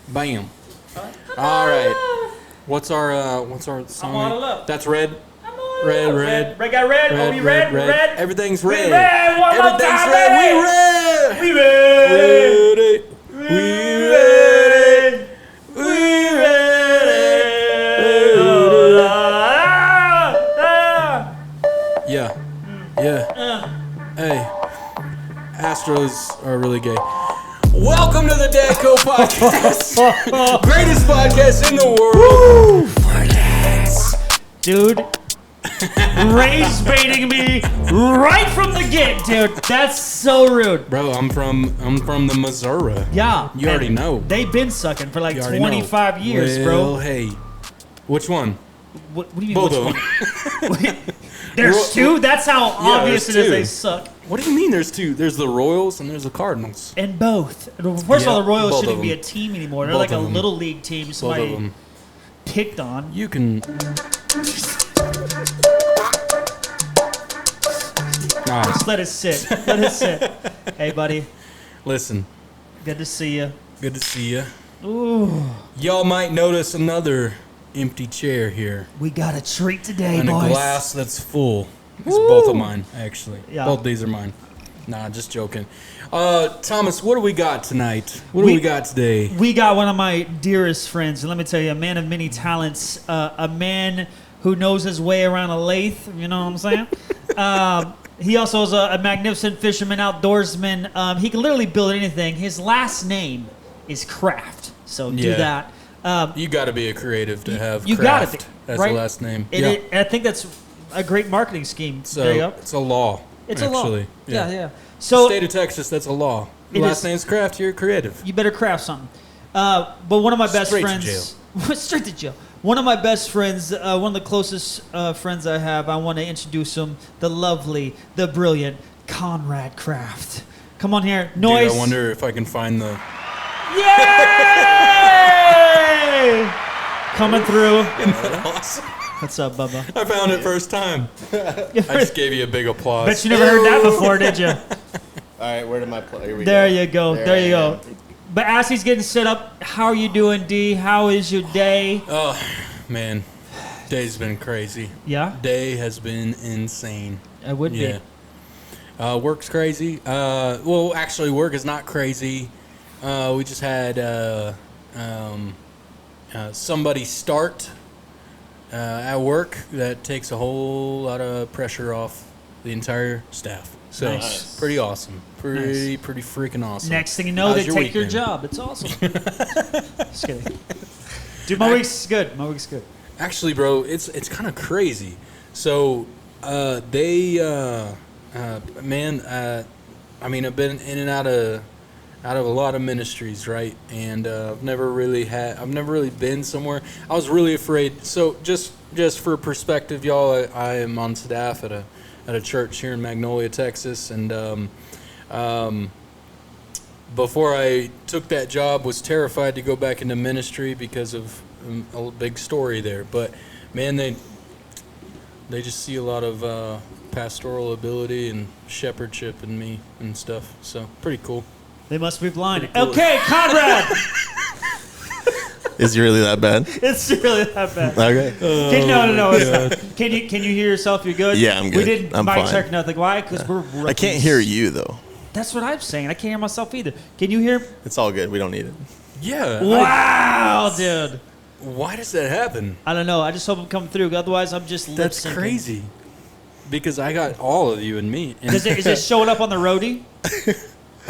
Bam. All right. What's our song? I'm on up. That's red. Red. Red got red. Are we red? Red. Everything's red. We red. One more Everything's time, red. baby. We red. We ready. We ready. We ready. Yeah. Hey. Astros are really gay. Welcome to the DadCo podcast. Greatest podcast in the world. Dude, rage baiting me right from the get, dude. That's so rude. Bro, I'm from the Missouri. Yeah. You already know. They've been sucking for like You already 25 know. years, well, bro. hey. Which one? What do you mean? Both which of them. one? There's two? That's how obvious it there's is two. they suck. What do you mean there's two? There's the Royals and there's the Cardinals. And both. First of all, the Royals both shouldn't of be a them. team anymore. They're Both like a of them. little league team Both of somebody them. picked on. You can... Nice. Just let it sit. Let it sit. Hey, buddy. Listen, Good to see you. good to see you. Ooh. Y'all might notice another empty chair here. We got a treat today, And boys. a glass that's full. It's both of mine, actually. Yeah. Both these are mine. Nah, just joking. Thomas, what do we got tonight? What do we got today? We got one of my dearest friends, and let me tell you, a man of many talents, a man who knows his way around a lathe, you know what I'm saying? He also is a magnificent fisherman, outdoorsman. He can literally build anything. His last name is Craft, so do Yeah. that. You got to be a creative to have You Craft gotta be, as right? the last name. And I think that's a great marketing scheme. So there you go. it's a law. It's actually. a law. Yeah. The So state of Texas, that's a law. It Last is. name's Craft, you're creative. you better craft something. But one of my best Straight to friends, straight to jail. One of my best friends, one of the closest friends I have. I want to introduce him, the lovely, the brilliant Conrad Craft. Come on here, noise. Dude, I wonder if I can find the... Yay! Coming through. Isn't that awesome? What's up, Bubba? I found it first time. I just gave you a big applause. Bet you never heard that before, did you? All right, where did my play? Here we There go. you go. There I you go. am. But as he's getting set up, how are you doing, D? How is your day? Oh, man. Day's been crazy. Yeah, Day has been insane. I would be. Yeah. Work's crazy. Well, actually, work is not crazy. We just had somebody start at work that takes a whole lot of pressure off the entire staff. So Nice. pretty awesome. Pretty freaking awesome. Next thing you know, How's they your take week your been? job. It's awesome. Just kidding. Dude, my week's good. My week's good. Actually, bro, it's kind of crazy. So they man, I mean, I've been in and out of a lot of ministries, right? And I've never really been somewhere. I was really afraid. So just for perspective, y'all, I am on staff at a church here in Magnolia, Texas, and before I took that job, was terrified to go back into ministry because of a big story there. But man, they just see a lot of pastoral ability and shepherdship in me and stuff. So pretty cool. They must be blind. Pretty cool. Okay, Conrad. Is it really that bad? It's really that bad. Okay. No. It's not. Can you hear yourself? You're good? Yeah, I'm good. We didn't I'm mic fine. check nothing. Why? Because we're rookies. I can't hear you though. That's what I'm saying. I can't hear myself either. Can you hear? It's all good. We don't need it. Yeah. Wow, dude. Why does that happen? I don't know. I just hope I'm coming through. Otherwise, I'm just lip That's syncing. crazy. Because I got all of you and me. And Is it showing up on the roadie?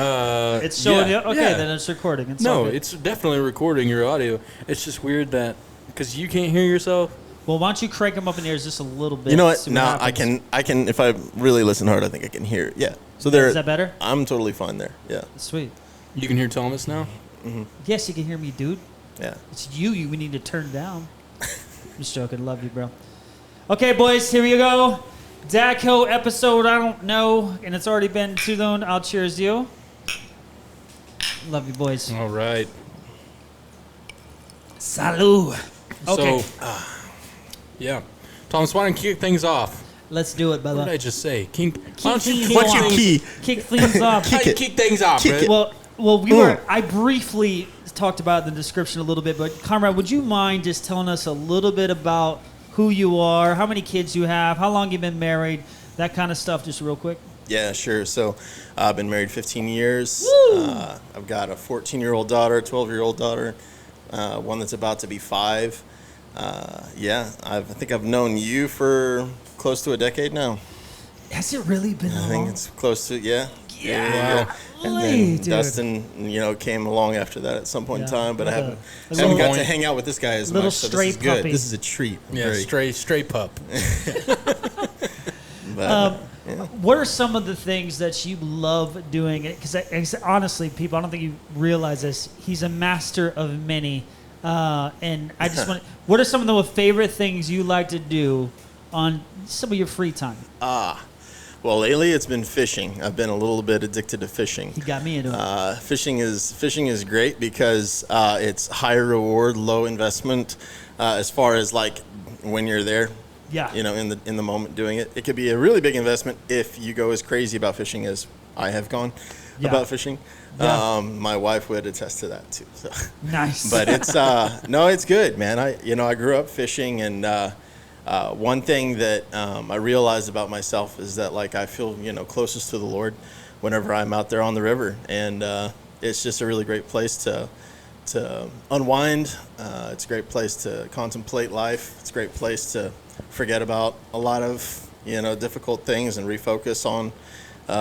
It's showing yeah, you? Okay, yeah. then it's recording. It's all No, good. it's definitely recording your audio. It's just weird that because you can't hear yourself. Well, why don't you crank them up in the ears just a little bit? You know what? see Now I happens. can. If I really listen hard, I think I can hear it. Yeah. So there. Is that better? I'm totally fine there. Yeah. Sweet. You can hear Thomas now? Yes, you can hear me, dude. Yeah. It's you we need to turn down. I'm just joking. Love you, bro. Okay, boys, here we go. DadCo episode, I don't know, and it's already been too long. I'll cheers you. Love you, boys. All right. Salud. Okay, So, yeah. Thomas, why don't you kick things off? let's do it, What did I brother. just say? Why don't you things kick off. things- Key. Kick things off. How do you kick things off, Kick man? it. Well, Well, I briefly talked about it in the description a little bit, but Conrad, would you mind just telling us a little bit about who you are, how many kids you have, how long you've been married, that kind of stuff, just real quick? Yeah, sure. So I've been married 15 years. I've got a 14-year-old daughter, a 12-year-old daughter, one that's about to be 5. I think I've known you for close to a decade now. Has it really been I long? think it's close to, yeah. Yeah. And then Dustin, came along after that at some point in time, but I haven't got to hang out with this guy as much. So this is good. Puppy. This is a treat. Yeah, stray pup. But, What are some of the things that you love doing? Because honestly, people, I don't think you realize this. He's a master of many, and I just want. What are some of the favorite things you like to do on some of your free time? Well, lately it's been fishing. I've been a little bit addicted to fishing. He got me into it. Fishing is great because it's high reward, low investment. As far as like when you're there, in the moment doing it, it could be a really big investment if you go as crazy about fishing as I have gone about fishing. Yeah. My wife would attest to that too. So. Nice. But it's it's good, man. I grew up fishing, and one thing that I realized about myself is that like I feel closest to the Lord whenever I'm out there on the river, and it's just a really great place to unwind. It's a great place to contemplate life. It's a great place to forget about a lot of difficult things and refocus on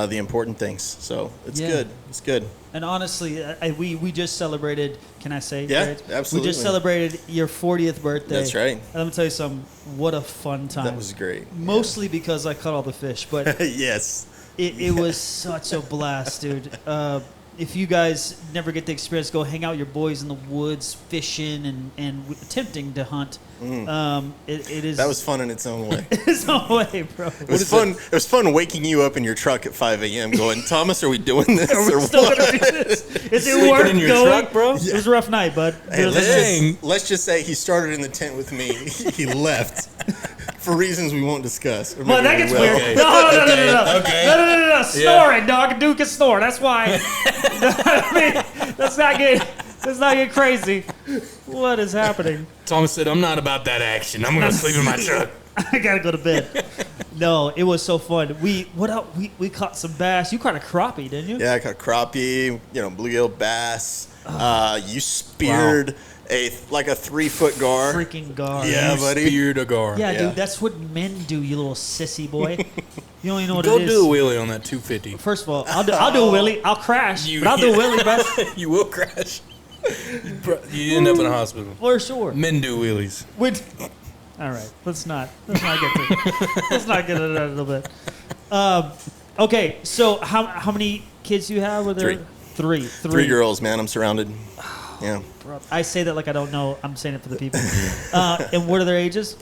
the important things. So it's good. It's good. And honestly, we just celebrated. Can I say? Yeah, Jared? absolutely. We just celebrated your 40th birthday. That's right. And let me tell you something. What a fun time. That was great. Mostly because I caught all the fish, but yes. It was such a blast, dude. If you guys never get the experience, go hang out with your boys in the woods, fishing and attempting to hunt. It is. That was fun in its own way. It's no way, bro. It was fun. It was fun waking you up in your truck at 5 a.m. going, Thomas, are we doing this or Still what? gonna do this. Is it Sleeping worth in your going, truck, bro? It was a rough night, bud. Hey, Dang. let's just say he started in the tent with me. He left for reasons we won't discuss. Or Well, that maybe gets we will. weird. Okay. No. Okay. No. Snoring, dog. A dude can snore. That's why. I mean, let's not get crazy. What is happening? Thomas said, "I'm not about that action. I'm gonna sleep in my truck." I gotta go to bed. No, it was so fun. We caught some bass. You caught a crappie, didn't you? Yeah, I caught crappie, bluegill bass. You speared a 3-foot gar. Freaking gar. Yeah, You buddy. speared a gar. Yeah, Yeah. dude, that's what men do, you little sissy boy. You don't even know what Go it is. do a wheelie on that 250. First of all, I'll do a wheelie. I'll crash, but I'll do a wheelie, bro. You will crash. You end up in a hospital. For sure. Men do wheelies. All right, let's not get to let's not get into that a little bit. Okay, so how many kids do you have? Were there? Three. 3 girls, man. I'm surrounded. Yeah. Bro, I say that like I don't know. I'm saying it for the people. And what are their ages?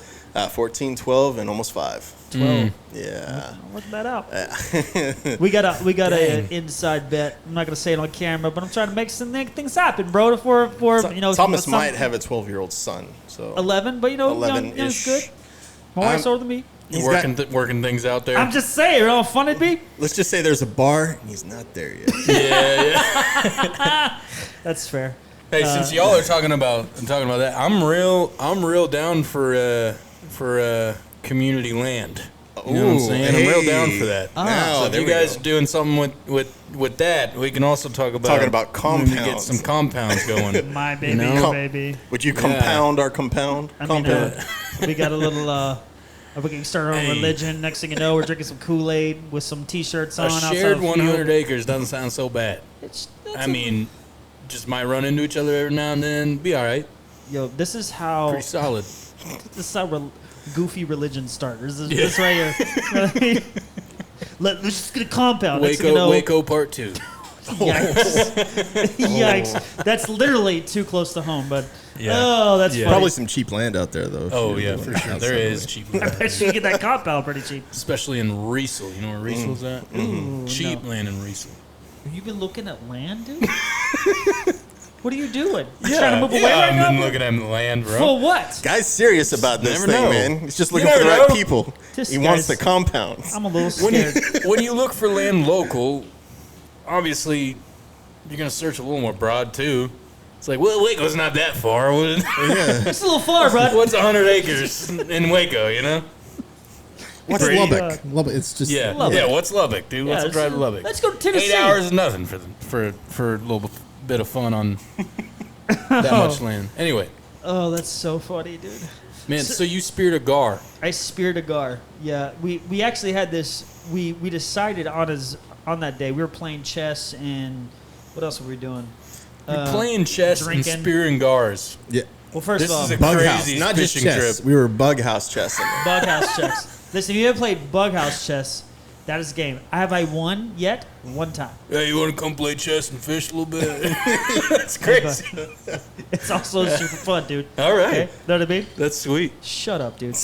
14, 12, and almost 5. 12. Yeah. I'll work that out. We got a inside bet. I'm not gonna say it on camera, but I'm trying to make things happen, bro. For Thomas might have a 12-year-old son. So 11, but 11-ish. young's good. My wife's older than me. He's Working things out there. I'm just saying, how fun it'd be. Let's just say there's a bar, and he's not there yet. yeah. That's fair. Hey, since y'all are talking about that, I'm real down for community land. You know what I'm saying? I'm real down for that. Now, So if there you we guys go. are doing something with that, we can also talk about Talking about when we get compounds. some compounds going. My baby, know? your baby. Would you compound our compound? I mean, Compound. we got a little. We can start our own Hey. religion. Next thing you know, we're drinking some Kool-Aid with some T-shirts on. A outside shared of a 100 field. acres doesn't sound so bad. I mean, just might run into each other every now and then. Be all right. Yo, this is how Pretty solid. goofy religions start. This right here. Let's just get a compound. Next thing you know, Waco Part 2. Yikes. Yikes. That's literally too close to home, but that's Yeah. funny. Probably some cheap land out there, though. Oh, yeah, for sure. There is cheap I land. bet you can get that compound pretty cheap. Especially in Riesel. You know where Riesel's at? Ooh, Cheap no. land in Riesel. Have you been looking at land, dude? What are you doing? You trying to move away right I've now? been looking at land, bro. For what? Guy's serious about this Never thing, know. man. He's just looking You for the never right know. people. This He wants the guy's- compounds. I'm a little When scared. you when you look for land local, obviously you're gonna search a little more broad too. It's like, well, Waco's not that far. It's a little far, bro. What's 100 acres in Waco? You know. What's Pretty, Lubbock? Lubbock. It's just Lubbock. Yeah. What's Lubbock, dude? Let's drive to Lubbock. Let's go to Tennessee. 8 hours is nothing for a little bit of fun on that much land. Anyway. Oh, that's so funny, dude. Man, so you speared a gar. I speared a gar. Yeah, we actually had this. We decided on that day we were playing chess and what else were we doing? You're playing chess drinking. and spearing gars. Yeah. Well, first This of all, is a Bug crazy house, not just fishing chess. trip. We were bug house chessing. bug house chess. Listen, if you ever played bug house chess, that is a game. Have I won yet? One time. Yeah, you want to come play chess and fish a little bit? That's crazy. It's also super fun, dude. All right. Okay? Know what I mean? That's sweet. Shut up, dude.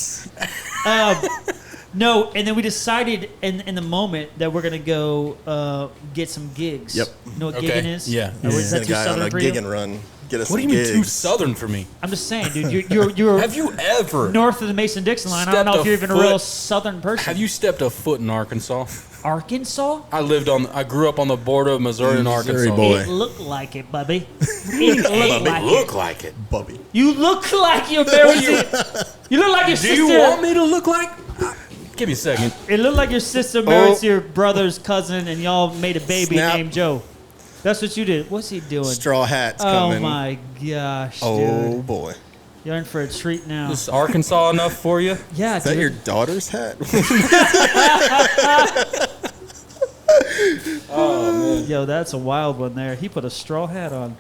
No, and then we decided in the moment that we're gonna go get some gigs. Yep. You know what Okay. gigging is? Yeah. Or is that a too guy on southern a for gig you? and run. Get us What do some you mean too gigs. southern for me? I'm just saying, dude. You're Have you ever north of the Mason-Dixon line. I don't know stepped if you're a even a real foot- southern person. have you stepped a foot in Arkansas? Arkansas? I grew up on the border of Missouri and Missouri Arkansas. boy. It looked like it, Bubby. It It looked like it. like it. Bubby. You look like you're married to. You look like your Do sister. you want me to look like? Give me a second. It looked like your sister married to your brother's cousin, and y'all made a baby Snap. named Joe. That's what you did. What's he doing? Straw hats Oh coming. my gosh, Oh dude! boy. You're in for a treat now. Is Arkansas enough for you? Yeah, Is that dude. your daughter's hat? Yo, that's a wild one there. He put a straw hat on.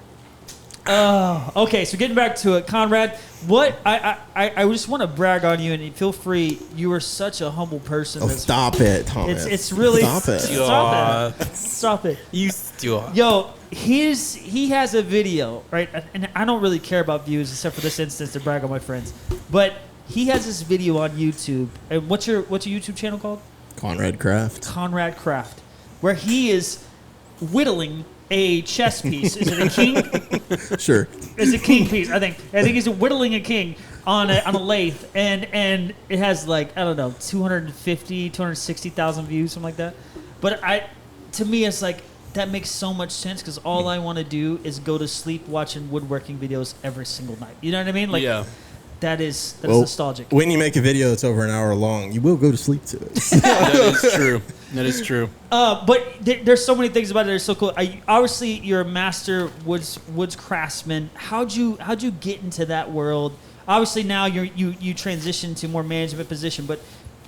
Oh, okay. So getting back to it, Conrad. What I just want to brag on you, and feel free. You are such a humble person. Oh, that's- stop it, Thomas. It's really Stop it. Stop it. Stop it. You still. Yo, he has a video, right? And I don't really care about views except for this instance to brag on my friends. But he has this video on YouTube. And what's your YouTube channel called? Conrad Craft. Conrad Craft, where he is whittling a chess piece. Is it a king? Sure. It's a king piece, I think. I think he's whittling a king on a lathe, and it has like, I don't know, 260,000 views, something like that. But to me, it's like, that makes so much sense because all I want to do is go to sleep watching woodworking videos every single night. You know what I mean? Like, Yeah. that is nostalgic. When you make a video that's over an hour long, you will go to sleep to it. That is true. That is true. But there's so many things about it that are so cool. Obviously, you're a master woods craftsman. How'd you get into that world? Obviously, now you transition to more management position. But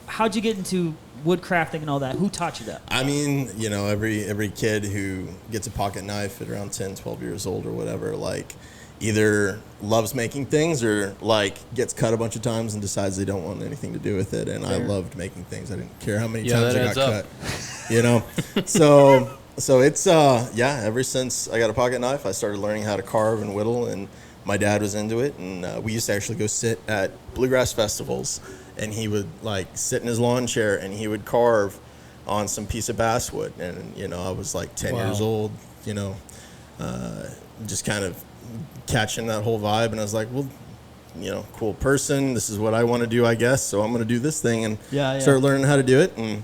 how'd you get into woodcrafting and all that? Who taught you that? I mean, every kid who gets a pocket knife at around 10, 12 years old or whatever, like, either loves making things or like gets cut a bunch of times and decides they don't want anything to do with it. And I loved making things. I didn't care how many times I got cut. So it's ever since I got a pocket knife, I started learning how to carve and whittle, and my dad was into it, and we used to actually go sit at bluegrass festivals, and he would like sit in his lawn chair and he would carve on some piece of basswood. And I was like 10 years old, just kind of catching that whole vibe, and I was like, well, cool person, this is what I want to do, I guess, so I'm going to do this thing, and started learning how to do it. And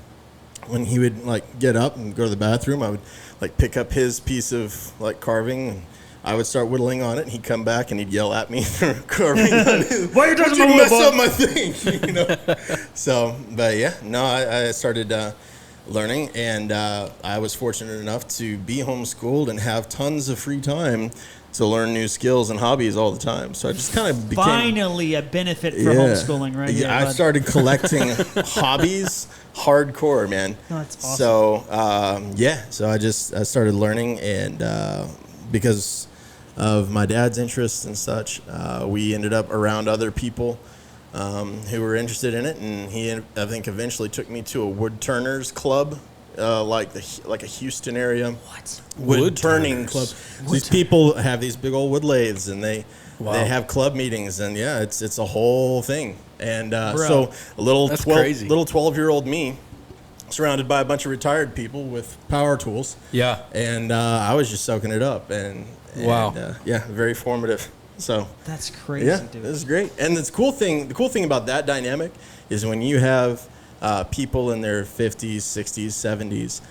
when he would like get up and go to the bathroom, I would like pick up his piece of like carving, and I would start whittling on it, and he'd come back and he'd yell at me for carving on it. Why are you touching my wood? wood, Mess boy? up my thing, So, but yeah, no, I started learning, and I was fortunate enough to be homeschooled and have tons of free time to learn new skills and hobbies all the time. So I just kind of became... Finally, a benefit for homeschooling, right? Yeah, I bud. started collecting hobbies hardcore, man. Oh, that's awesome. So, I started learning, and because of my dad's interests and such, we ended up around other people who were interested in it, and he, I think, eventually took me to a wood turners club, like a Houston area wood turning club. So these people have these big old wood lathes, and they have club meetings, and it's a whole thing. And so a little 12-year-old me, surrounded by a bunch of retired people with power tools. Yeah. And I was just soaking it up, and very formative. So that's crazy, dude. This is great. And the cool thing about that dynamic is when you have people in their 50s, 60s, 70s,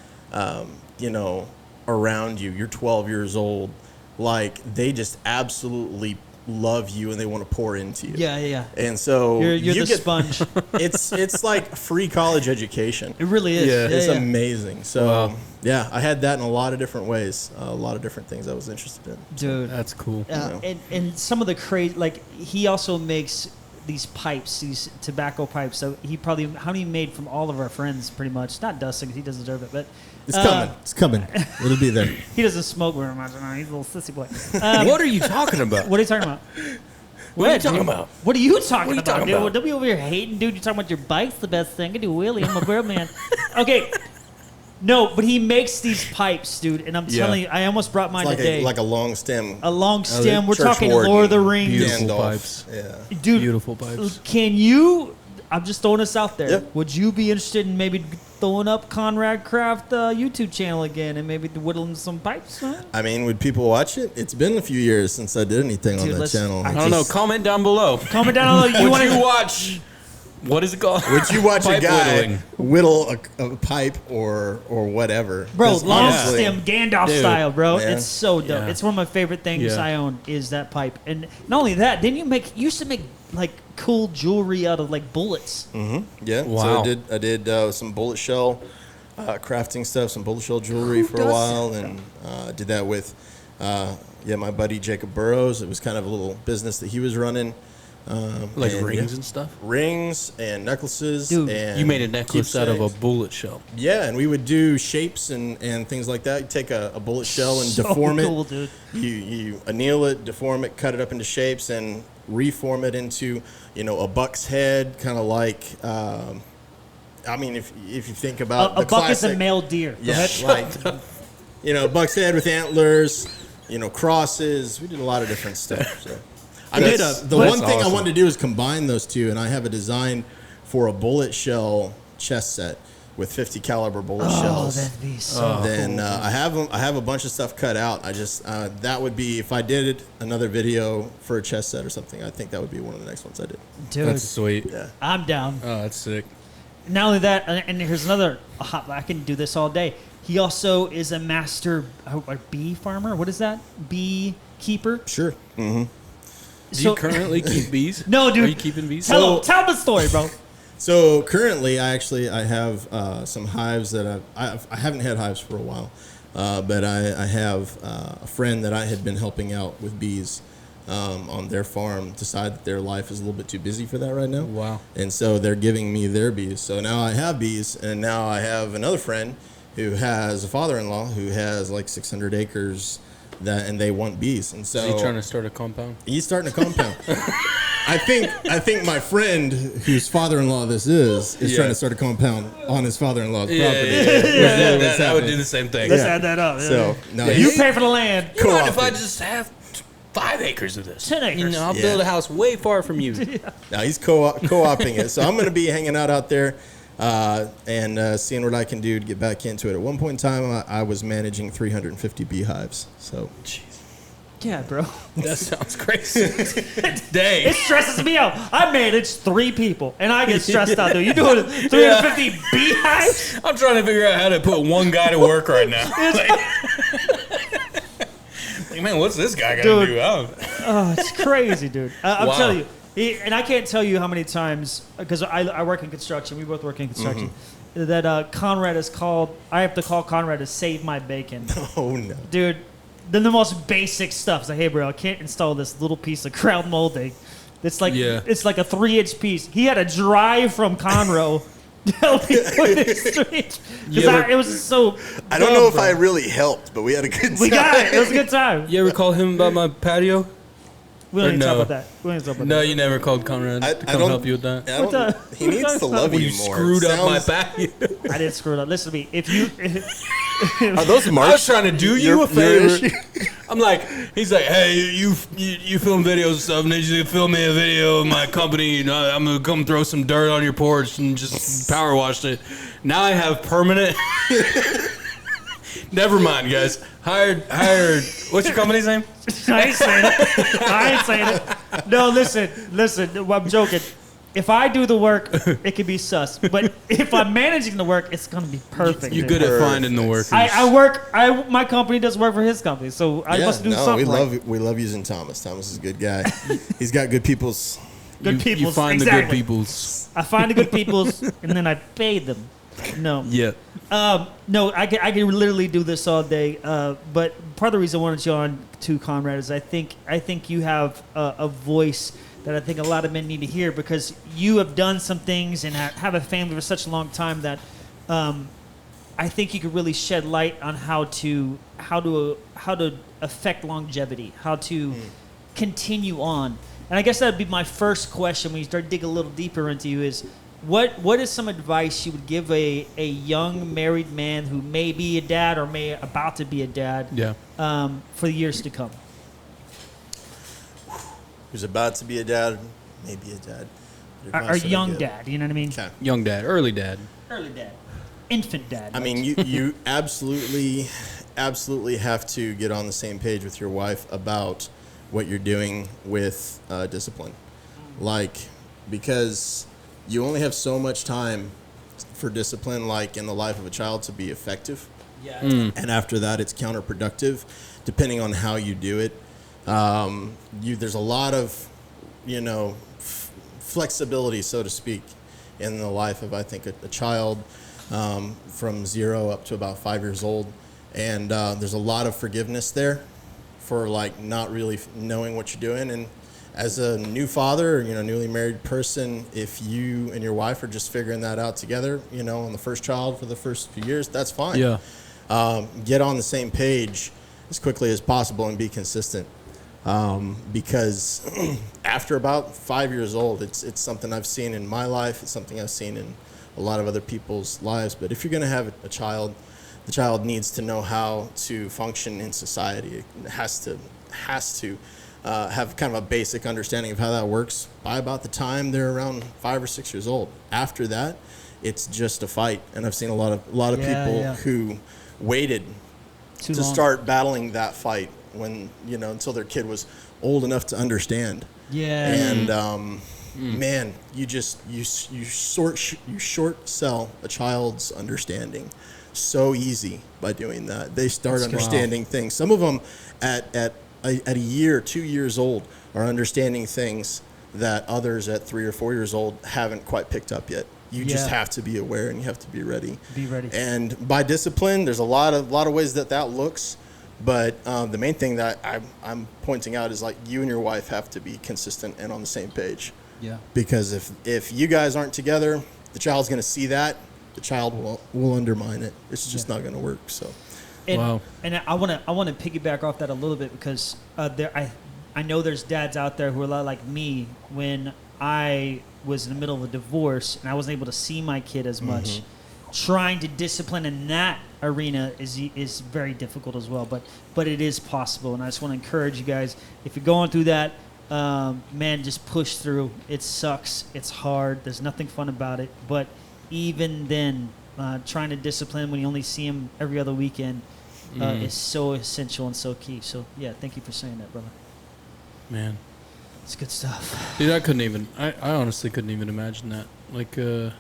around you, you're 12 years old, like they just absolutely love you and they want to pour into you. Yeah. And so You're you the sponge. It's like free college education. It really is. Yeah. It's amazing. So yeah, I had that in a lot of different ways, a lot of different things I was interested in. Dude. That's cool. And some of the crazy, like he also makes these pipes, these tobacco pipes. So he probably, how many made from all of our friends, pretty much. Not Dustin, because he doesn't deserve it, but It's coming. It's coming. It'll be there. he doesn't smoke very much. No, he's a little sissy boy. What are you talking about? What are you talking about? What are you talking about? What are you talking What are you about, talking dude? about? Don't be over here hating, dude. You're talking about your bike's the best thing. I do wheelie. I'm a bird man. Okay. No, but he makes these pipes, dude, and I'm telling you, I almost brought mine It's like today. like a long stem. A long stem. We're Church talking warden. Lord of the Rings. Beautiful Gandalf. pipes. Yeah. Dude, Beautiful pipes. can you, I'm just throwing this out there. Yeah. Would you be interested in maybe throwing up Conrad Craft YouTube channel again and maybe whittling some pipes? Huh? I mean, would people watch it? It's been a few years since I did anything on Dude, that let's- channel. I I don't know. Comment down below. Comment down below. You Would want you to watch? What is it called? Would you watch a Pipe guy whittling. whittle a pipe or whatever? Bro, 'Cause long honestly, stem, Gandalf Dude. style, bro. Yeah. It's so dope. Yeah. It's one of my favorite things Yeah. I own is that pipe. And not only that, then you used to make like cool jewelry out of like bullets. Yeah. So Wow. I did some bullet shell crafting stuff, some bullet shell jewelry for a does while, and did that with my buddy Jacob Burrows. It was kind of a little business that he was running. Like and, rings yeah, and stuff. rings and necklaces. Dude, and You made a necklace out of a keepsakes. bullet shell. Yeah, and we would do shapes and things like that. You take a bullet shell and So deform cool, it. dude. You anneal it, deform it, cut it up into shapes, and reform it into a buck's head, kind of like. I mean, if you think about A the buck is a classic, male deer. Go yeah, ahead. like buck's head with antlers, crosses. We did a lot of different stuff. So. I did the That's one thing I awesome. wanted to do is combine those two, and I have a design for a bullet shell chest set with 50 caliber bullet Oh, shells. that'd be so Then cool. I have a bunch of stuff cut out. I just that would be if I did another video for a chest set or something. I think that would be one of the next ones I did. Dude, That's sweet. Yeah. I'm down. Oh, that's sick. Not only that, and here's another hot. I can do this all day. He also is a master a bee farmer. What is that? Bee keeper. Sure. Do you currently keep bees? No, dude. Are you keeping bees? Tell the story, bro. So currently, I have some hives that I haven't had hives for a while, but I have a friend that I had been helping out with bees on their farm decide that their life is a little bit too busy for that right now. Wow. And so they're giving me their bees. So now I have bees, and now I have another friend who has a father-in-law who has like 600 acres and they want bees. And so Is he trying to start a compound? he's starting a compound. I think my friend, whose father-in-law this is Yeah. trying to start a compound on his father's Yeah, property. I would do the same thing. Let's add that up. So no, Yeah, You he- pay for the land. You mind if I co-opted. just have 5 acres of this? 10 acres. I'll Yeah. build a house way far from you. Now he's co-opting it. So I'm going to be hanging out there and seeing what I can do to get back into it. At one point in time, I was managing 350 beehives. So Yeah, bro. That sounds crazy. Dang. It stresses me out. I manage 3 people, and I get stressed out, dude. You doing 350 beehives? I'm trying to figure out how to put one guy to work right now. Like, man, what's this guy gonna Dude. do? Oh, it's crazy, dude. I'm Wow. telling you. And I can't tell you how many times, because I work in construction. We both work in construction. That Conrad is called. I have to call Conrad to save my bacon, oh no. dude. Then the most basic stuff. It's like, hey, bro, I can't install this little piece of crown molding. It's like Yeah. it's like a 3-inch piece. He had to drive from Conroe to help me put this 3-inch. Yeah, It was so. I don't dumb, know if bro. I really helped, but we had a good time. We got it. It was a good time. You ever call him about my patio? We don't Or need to talk no? about that. We don't need to talk about No, that. you never called Conrad I to come don't- help you with that. I What don't- the- he needs to love When you you more. screwed up my Sounds- patio. I didn't screw it up. Listen to me. If you, Are those I marks? was trying to do you Your- a favor. your issue? I'm like, he's like, hey, you film videos and stuff, and then you film me a video of my company. And I'm gonna come throw some dirt on your porch and just power wash it. Now I have permanent. Never mind, guys. Hired. What's your company's name? I ain't saying it. I ain't saying it. No, listen. I'm joking. If I do the work, it could be sus. But if I'm managing the work, it's gonna be perfect. You're good at finding the workers. My company does work for his company, so I must do something. We love using Thomas. Thomas is a good guy. He's got good peoples. You find the good peoples. I find the good peoples, and then I pay them. No. Yeah. No, I can literally do this all day. But part of the reason I wanted you on too, Conrad, is I think you have a voice that I think a lot of men need to hear, because you have done some things and have a family for such a long time that I think you could really shed light on how to affect longevity, how to continue on. And I guess that would be my first question when you start digging a little deeper into you is, what is some advice you would give a young married man who may be a dad or may about to be a dad for the years to come? Who's about to be a dad, maybe a dad. Or young dad, you know what I mean? Okay. Young dad, early dad. Early dad. Infant dad. I mean, you absolutely have to get on the same page with your wife about what you're doing with discipline. Because you only have so much time for discipline, like in the life of a child, to be effective. Yeah. And after that, it's counterproductive, depending on how you do it. There's a lot of, flexibility, so to speak, in the life of, I think, a child from 0 up to about 5 years old. And there's a lot of forgiveness there for not really knowing what you're doing. And as a new father, newly married person, if you and your wife are just figuring that out together, on the first child for the first few years, that's fine. Yeah. Get on the same page as quickly as possible and be consistent. Because after about 5 years old, it's something I've seen in my life. It's something I've seen in a lot of other people's lives. But if you're going to have a child, the child needs to know how to function in society. It has to have kind of a basic understanding of how that works by about the time they're around 5 or 6 years old. After that, it's just a fight. And I've seen a lot of people who waited to start battling that fight when until their kid was old enough to understand. Yeah. And man, you short sell a child's understanding so easy by doing that. They start understanding things. Some of them at a year, 2 years old, are understanding things that others at 3 or 4 years old haven't quite picked up yet. You just have to be aware, and you have to be ready. Be ready. And by discipline, there's a lot of ways that looks. But the main thing that I'm pointing out is you and your wife have to be consistent and on the same page. Yeah. Because if you guys aren't together, the child's going to see that. The child will undermine it. It's just not going to work. So. And I want to piggyback off that a little bit, because I know there's dads out there who are a lot like me. When I was in the middle of a divorce and I wasn't able to see my kid as much, trying to discipline in that arena is very difficult as well. But it is possible, and I just want to encourage you guys, if you're going through that, man, just push through. It sucks. It's hard. There's nothing fun about it. But even then, trying to discipline when you only see him every other weekend is so essential and so key. So, yeah, thank you for saying that, brother. Man. It's good stuff. Dude, I honestly couldn't even imagine that.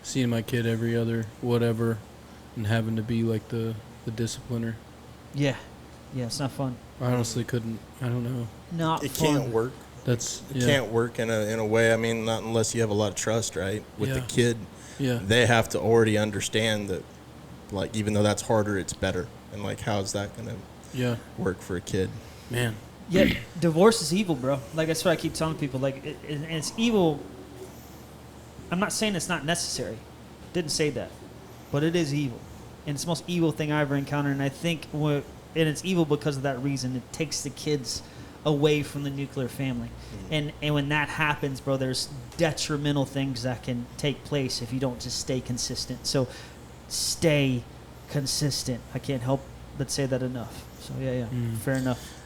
Seeing my kid every other whatever and having to be the discipliner. Yeah. Yeah, it's not fun. I honestly couldn't. I don't know. Not it fun. can't work. It can't work in a way. I mean, not unless you have a lot of trust, right? With the kid. Yeah. They have to already understand that, even though that's harder, it's better. And how's that going to work for a kid? Man. Yeah, divorce is evil, bro. That's what I keep telling people. And it's evil. I'm not saying it's not necessary. Didn't say that. But it is evil. And it's the most evil thing I ever encountered. And I think, and it's evil because of that reason. It takes the kids away from the nuclear family. And when that happens, bro, there's detrimental things that can take place if you don't just stay consistent. So stay consistent. I can't help but say that enough. So, fair enough.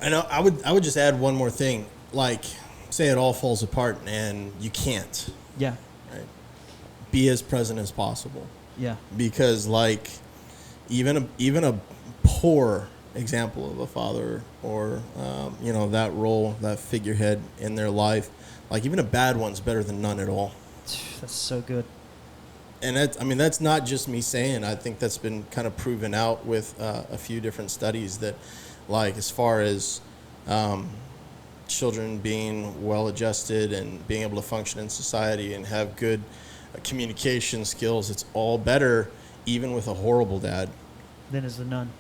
I know. I would just add one more thing. Say it all falls apart and you can't. Yeah. Right. Be as present as possible. Yeah. Because even a poor example of a father or, that role, that figurehead in their life. Like, even a bad one's better than none at all. That's so good. And that's not just me saying. I think that's been kind of proven out with a few different studies that, like, as far as children being well-adjusted and being able to function in society and have good communication skills, it's all better, even with a horrible dad. Then is the none.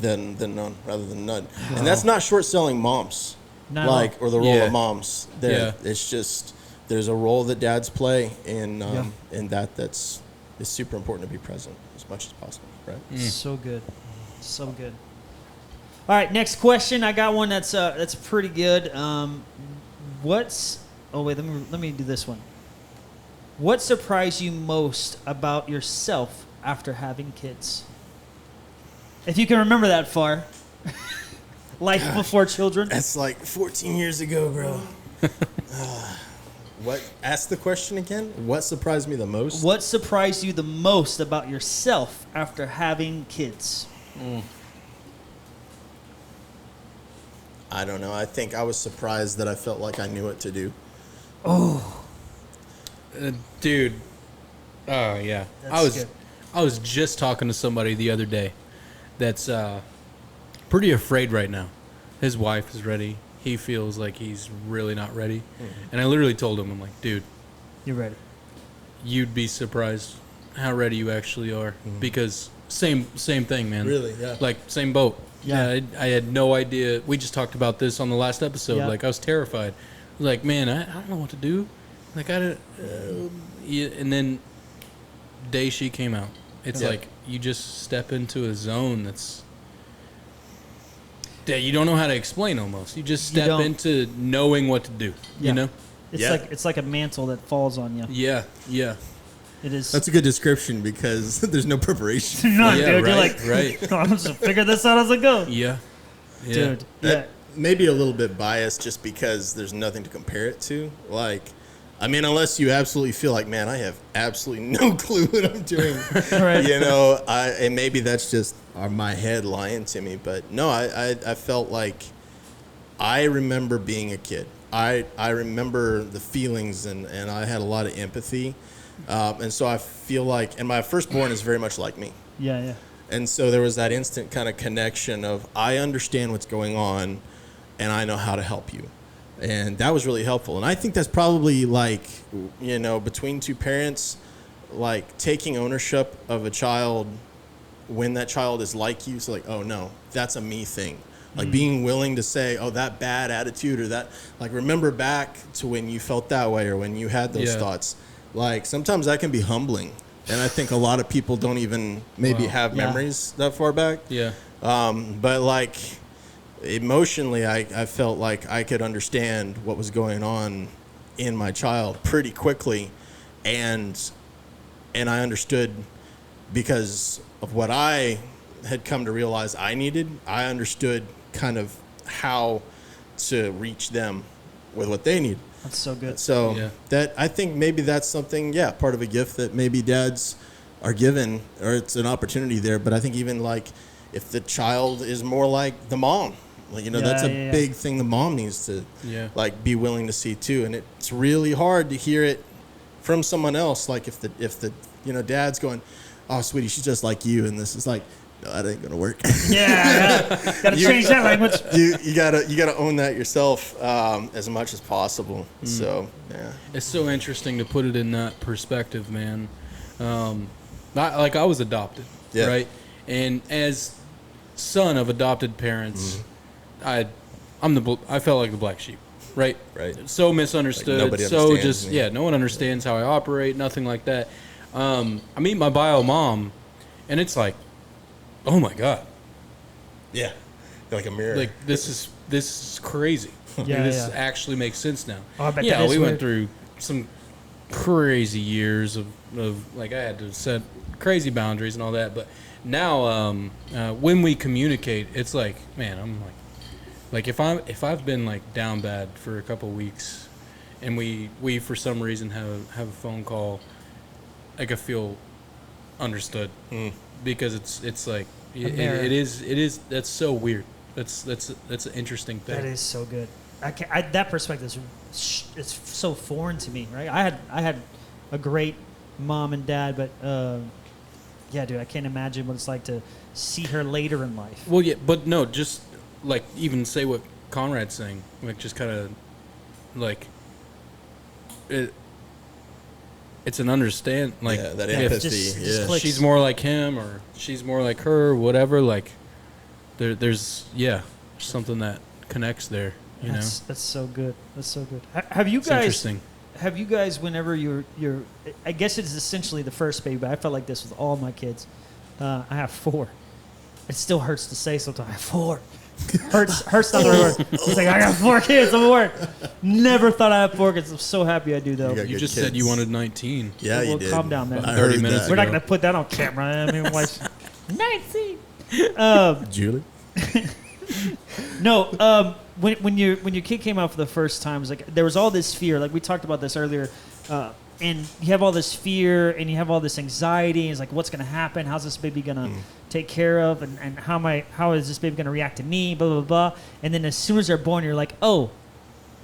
Than none, rather than none. And that's not short-selling moms, or the role of moms. It's just there's a role that dads play in that's super important to be present as much as possible, right? So good. So good. All right, next question. I got one that's pretty good. Let me do this one. What surprised you most about yourself after having kids? If you can remember that far. Life before children. That's like 14 years ago, bro. What? Ask the question again. What surprised me the most? What surprised you the most about yourself after having kids? I don't know. I think I was surprised that I felt like I knew what to do. Dude. Oh, yeah. I was just talking to somebody the other day that's pretty afraid right now. His wife is ready. He feels like he's really not ready. And I literally told him, I'm like, dude, you're ready. You'd be surprised how ready you actually are. Because same thing, man. Really, yeah. Like, same boat. Yeah, I had no idea. We just talked about this on the last episode. Yeah. Like, I was terrified. I was like, man, I don't know what to do. Like, and then day she came out. It's like you just step into a zone that you don't know how to explain almost. You just step into knowing what to do, you know? It's like a mantle that falls on you. Yeah. It is. That's a good description because there's no preparation. No, Yeah, dude. You're right, like, right. I'm just figure this out as I go. Yeah. Dude. That may be a little bit biased just because there's nothing to compare it to. Like, I mean, unless you absolutely feel like, man, I have absolutely no clue what I'm doing. Right. And maybe that's just my head lying to me. But no, I felt like I remember being a kid. I remember the feelings and I had a lot of empathy. And so I feel like, and my firstborn is very much like me. Yeah. And so there was that instant kind of connection of, I understand what's going on and I know how to help you. And that was really helpful. And I think that's probably like, between two parents, like taking ownership of a child when that child is like you. So like, oh no, that's a me thing. Like being willing to say, oh, that bad attitude or that, like, remember back to when you felt that way or when you had those thoughts. Like sometimes that can be humbling. And I think a lot of people don't even maybe have memories that far back. Yeah. But like emotionally, I felt like I could understand what was going on in my child pretty quickly. And I understood because of what I had come to realize I needed. I understood kind of how to reach them with what they need. That's so good. So that I think maybe that's something, part of a gift that maybe dads are given, or it's an opportunity there. But I think even like if the child is more like the mom, that's a big thing the mom needs to like be willing to see too. And it's really hard to hear it from someone else. Like if the dad's going, oh sweetie, she's just like you, and this is like, no, that ain't gonna work. Gotta change that language. You gotta own that yourself as much as possible. So it's so interesting to put it in that perspective, man. I was adopted, right? And as son of adopted parents, I felt like the black sheep, right? Right. So misunderstood. Like nobody so understands just me. no one understands how I operate. Nothing like that. I meet my bio mom, and it's like, oh my God. Yeah. Like a mirror. Like this is crazy. This actually makes sense now. Oh, I bet that is we weird. went through some crazy years of like I had to set crazy boundaries and all that. But now when we communicate, it's like, man, I'm like if I've been like down bad for a couple weeks, and we for some reason have a phone call, like I feel understood because it's like It is. That's so weird. That's an interesting thing. That is so good. That perspective is it's so foreign to me, right? I had a great mom and dad, but yeah, dude, I can't imagine what it's like to see her later in life. Well, yeah, but no, just like even say what Conrad's saying, like just kind of like it's an understand, like that if empathy. just she's more like him or she's more like her, whatever. Like there's something that connects there. You know, that's so good. That's so good. Have you it's guys? interesting. Have you guys, whenever you're, I guess it's essentially the first baby, but I felt like this with all my kids. I have 4. It still hurts to say sometimes. I have 4. Hurts not the right word. It's like, I got 4 kids. I'm bored. Never thought I had 4 kids. I'm so happy I do, though. You just said you wanted 19. Yeah, you did. Calm down, man. I 30 heard minutes that. We're not going to put that on camera. I mean, wife's 19. Julie? No, when your kid came out for the first time, it was like there was all this fear. Like we talked about this earlier, and you have all this fear and you have all this anxiety. It's like, what's going to happen? How's this baby going to take care of? And how is this baby going to react to me? Blah blah blah. And then as soon as they're born, you're like, oh,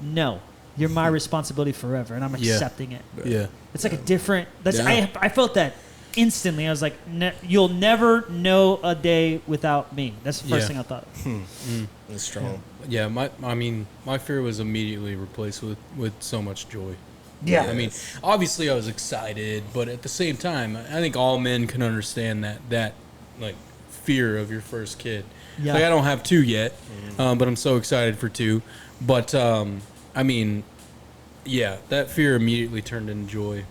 no, you're my responsibility forever, and I'm accepting it. Yeah, it's like a different. I felt that instantly. I was like, you'll never know a day without me. That's the first thing I thought. That's strong. Yeah, my fear was immediately replaced with so much joy. Yeah. I mean, obviously I was excited, but at the same time, I think all men can understand that like fear of your first kid. Yeah. Like I don't have 2 yet, but I'm so excited for 2. But I mean, yeah, that fear immediately turned into joy.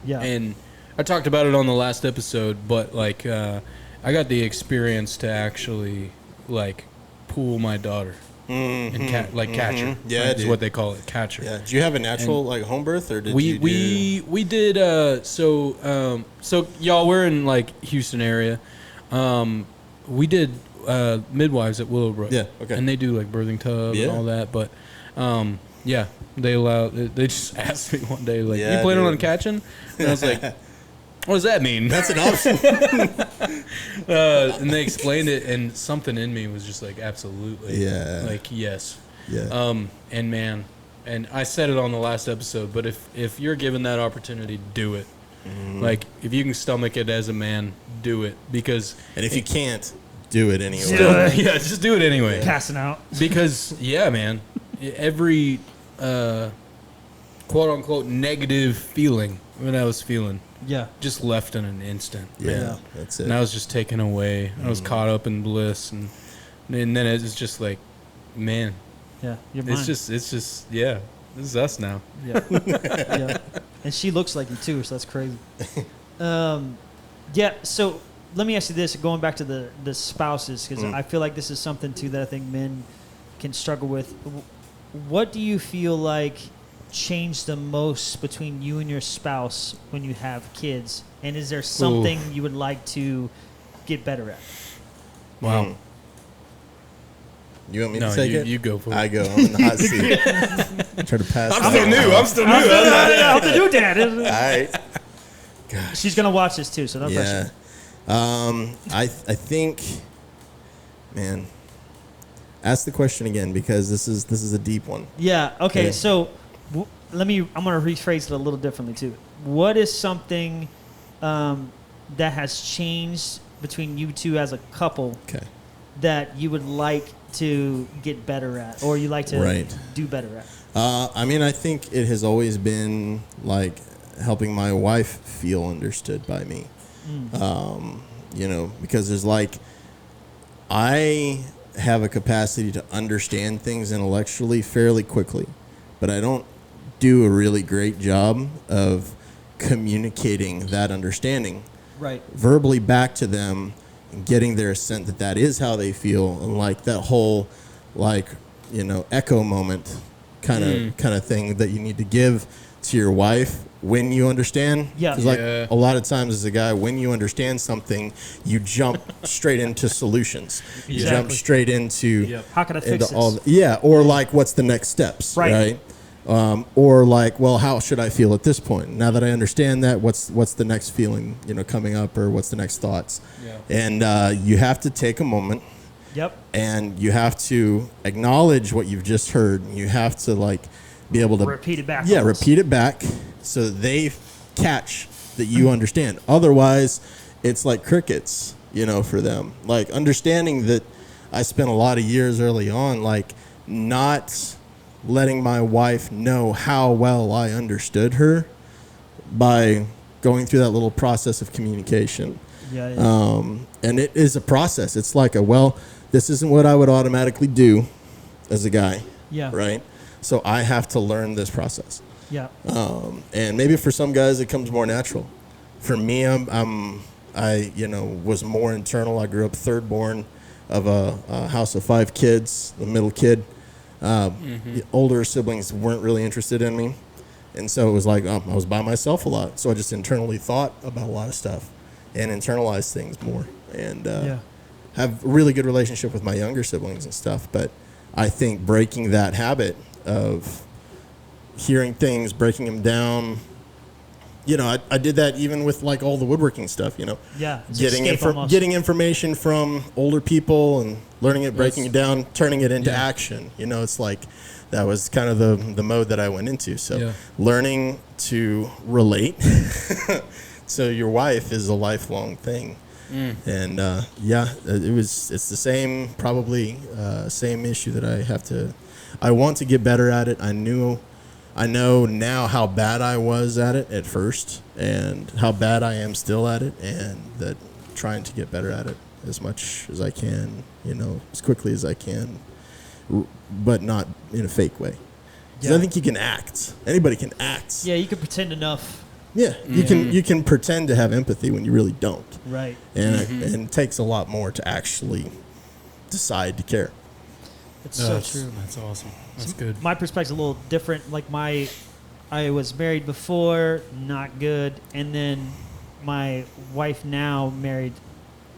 Yeah. And I talked about it on the last episode, but like I got the experience to actually like pull my daughter and catch her. Yeah, is what they call it, catch her. Yeah. Did you have a natural like home birth, or did you? We did. So y'all, we're in like Houston area. We did midwives at Willowbrook. Yeah. Okay. And they do like birthing tub and all that, but yeah, they just asked me one day like, you planning on catching? And I was like, what does that mean? That's an option. And they explained it, and something in me was just like, absolutely. Yeah. Like, yes. Yeah. And man, and I said it on the last episode, but if you're given that opportunity, do it. Like, if you can stomach it as a man, do it. Because... And if you can't, do it anyway. Yeah, just do it anyway. Passing out. Because, yeah, man, every quote-unquote negative feeling that I was feeling just left in an instant. Yeah, man. that's it. And I was just taken away. I was caught up in bliss. And then it's just like, man, Yeah, you're mine. it's just, yeah, this is us now. Yeah. Yeah. And she looks like you too, so that's crazy. Yeah, so let me ask you this, going back to the spouses, because I feel like this is something too that I think men can struggle with. What do you feel like changed the most between you and your spouse when you have kids? And is there something you would like to get better at? Wow. You want me to take it? You go for it. I go. I'm in the hot seat. Try to pass. I'm still new. I'm the new dad. All right. Gosh. She's going to watch this too, so no pressure. I think, man, ask the question again, because this is a deep one. Yeah. Okay. Yeah. So I'm going to rephrase it a little differently too. What is something that has changed between you two as a couple that you would like to get better at, or you like to do better at? I mean, I think it has always been like helping my wife feel understood by me. You know, because there's like, I have a capacity to understand things intellectually fairly quickly, but I don't do a really great job of communicating that understanding verbally back to them and getting their assent that that is how they feel, and like that whole, like, you know, echo moment kind of thing that you need to give to your wife when you understand. Yeah. Because like a lot of times as a guy, when you understand something, you jump straight into solutions. You jump straight into how can I fix this? or like what's the next steps, right? Or like, well, how should I feel at this point? Now that I understand that, what's the next feeling, coming up, or what's the next thoughts? Yeah. And you have to take a moment. Yep. And you have to acknowledge what you've just heard. You have to like be able to repeat it back. Yeah, almost. repeat it back so that they catch that you understand. Otherwise, it's like crickets, for them. Like understanding that I spent a lot of years early on, like not letting my wife know how well I understood her by going through that little process of communication. Yeah. And it is a process. It's like this isn't what I would automatically do as a guy. Yeah. Right. So I have to learn this process. Yeah. And maybe for some guys it comes more natural. For me, I was more internal. I grew up third born of a house of 5 kids, the middle kid. The older siblings weren't really interested in me. And so it was like I was by myself a lot. So I just internally thought about a lot of stuff and internalized things more. And have a really good relationship with my younger siblings and stuff. But I think breaking that habit of hearing things, breaking them down, I did that even with like all the woodworking stuff, Yeah. getting information from older people and learning it, breaking it down, turning it into action. It's like that was kind of the mode that I went into. So learning to relate to your wife is a lifelong thing. And it's the same, probably same issue that I want to get better at it. I know now how bad I was at it at first and how bad I am still at it, and that trying to get better at it as much as I can, as quickly as I can, but not in a fake way. Because I think you can act. Anybody can act. Yeah, you can pretend enough. Yeah, you can pretend to have empathy when you really don't. Right. And it takes a lot more to actually decide to care. It's so true. That's awesome. That's good. My perspective's a little different. Like I was married before, not good, and then my wife now married,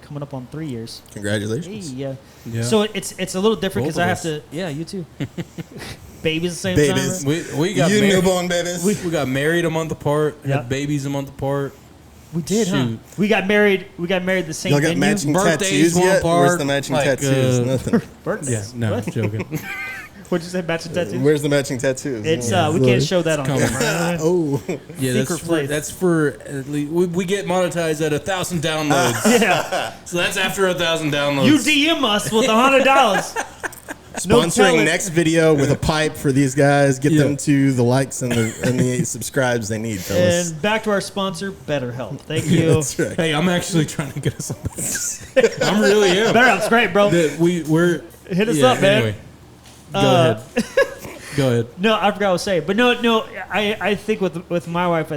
coming up on 3 years. Congratulations. Hey, yeah. So it's a little different because I have to. Yeah, you too. Babies at the same time. Right? We got newborn babies. We got married a month apart. Had babies a month apart. We did, huh? We got married the same Y'all got venue. matching Birthdays tattoos yet? apart, Where's the matching like, tattoos? Nothing. Birthdays. Yeah, no, What? joking. What'd you say, matching tattoos? Where's the matching tattoos? It's we can't show that on Coming. camera. Oh. Yeah, that's for at least, we get monetized at 1,000 downloads. Yeah. So that's after 1,000 downloads. You DM us with $100. Sponsoring next video with a pipe for these guys. Get them to the likes and the subscribes they need, fellas. And back to our sponsor, BetterHelp. Thank you. That's right. Hey, I'm actually trying to get us on this. I really am. BetterHelp's great, bro. We're Hit us up, man. Anyway, go ahead. Go ahead. No, I forgot what to say. But no, I think with my wife,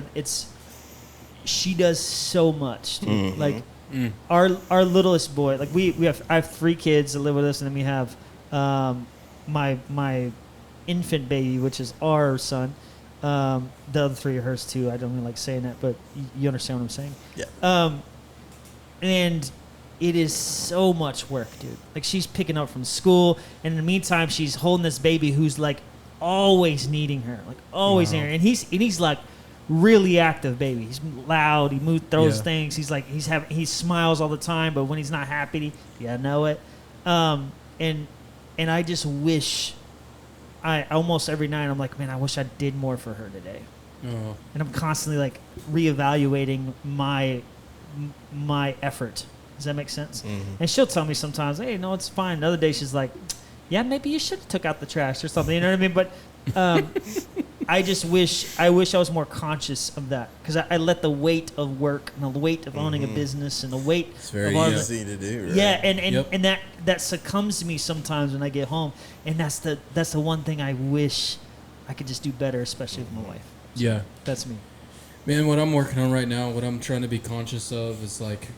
she does so much. Dude. Mm-hmm. Like our littlest boy, like I have 3 kids that live with us, and then we have my infant baby, which is our son. The other 3 are hers too. I don't really like saying that, but you understand what I'm saying. Yeah. And it is so much work, dude. Like she's picking up from school, and in the meantime, she's holding this baby who's like always needing her, like always needing her. And he's like really active baby. He's loud. He throws things. He's like he smiles all the time, but when he's not happy, I know it. And I just wish, I almost every night I'm like, man, I wish I did more for her today. Oh. And I'm constantly like reevaluating my effort. Does that make sense? Mm-hmm. And she'll tell me sometimes, hey, no, it's fine. The other day she's like, yeah, maybe you should have took out the trash or something. You know what I mean? But I just wish I was more conscious of that, because I let the weight of work and the weight of owning a business and the weight. It's very of easy to do. Right? Yeah, and that succumbs to me sometimes when I get home, and that's the one thing I wish I could just do better, especially with my wife. So Yeah. that's me. Man, what I'm working on right now, what I'm trying to be conscious of is like,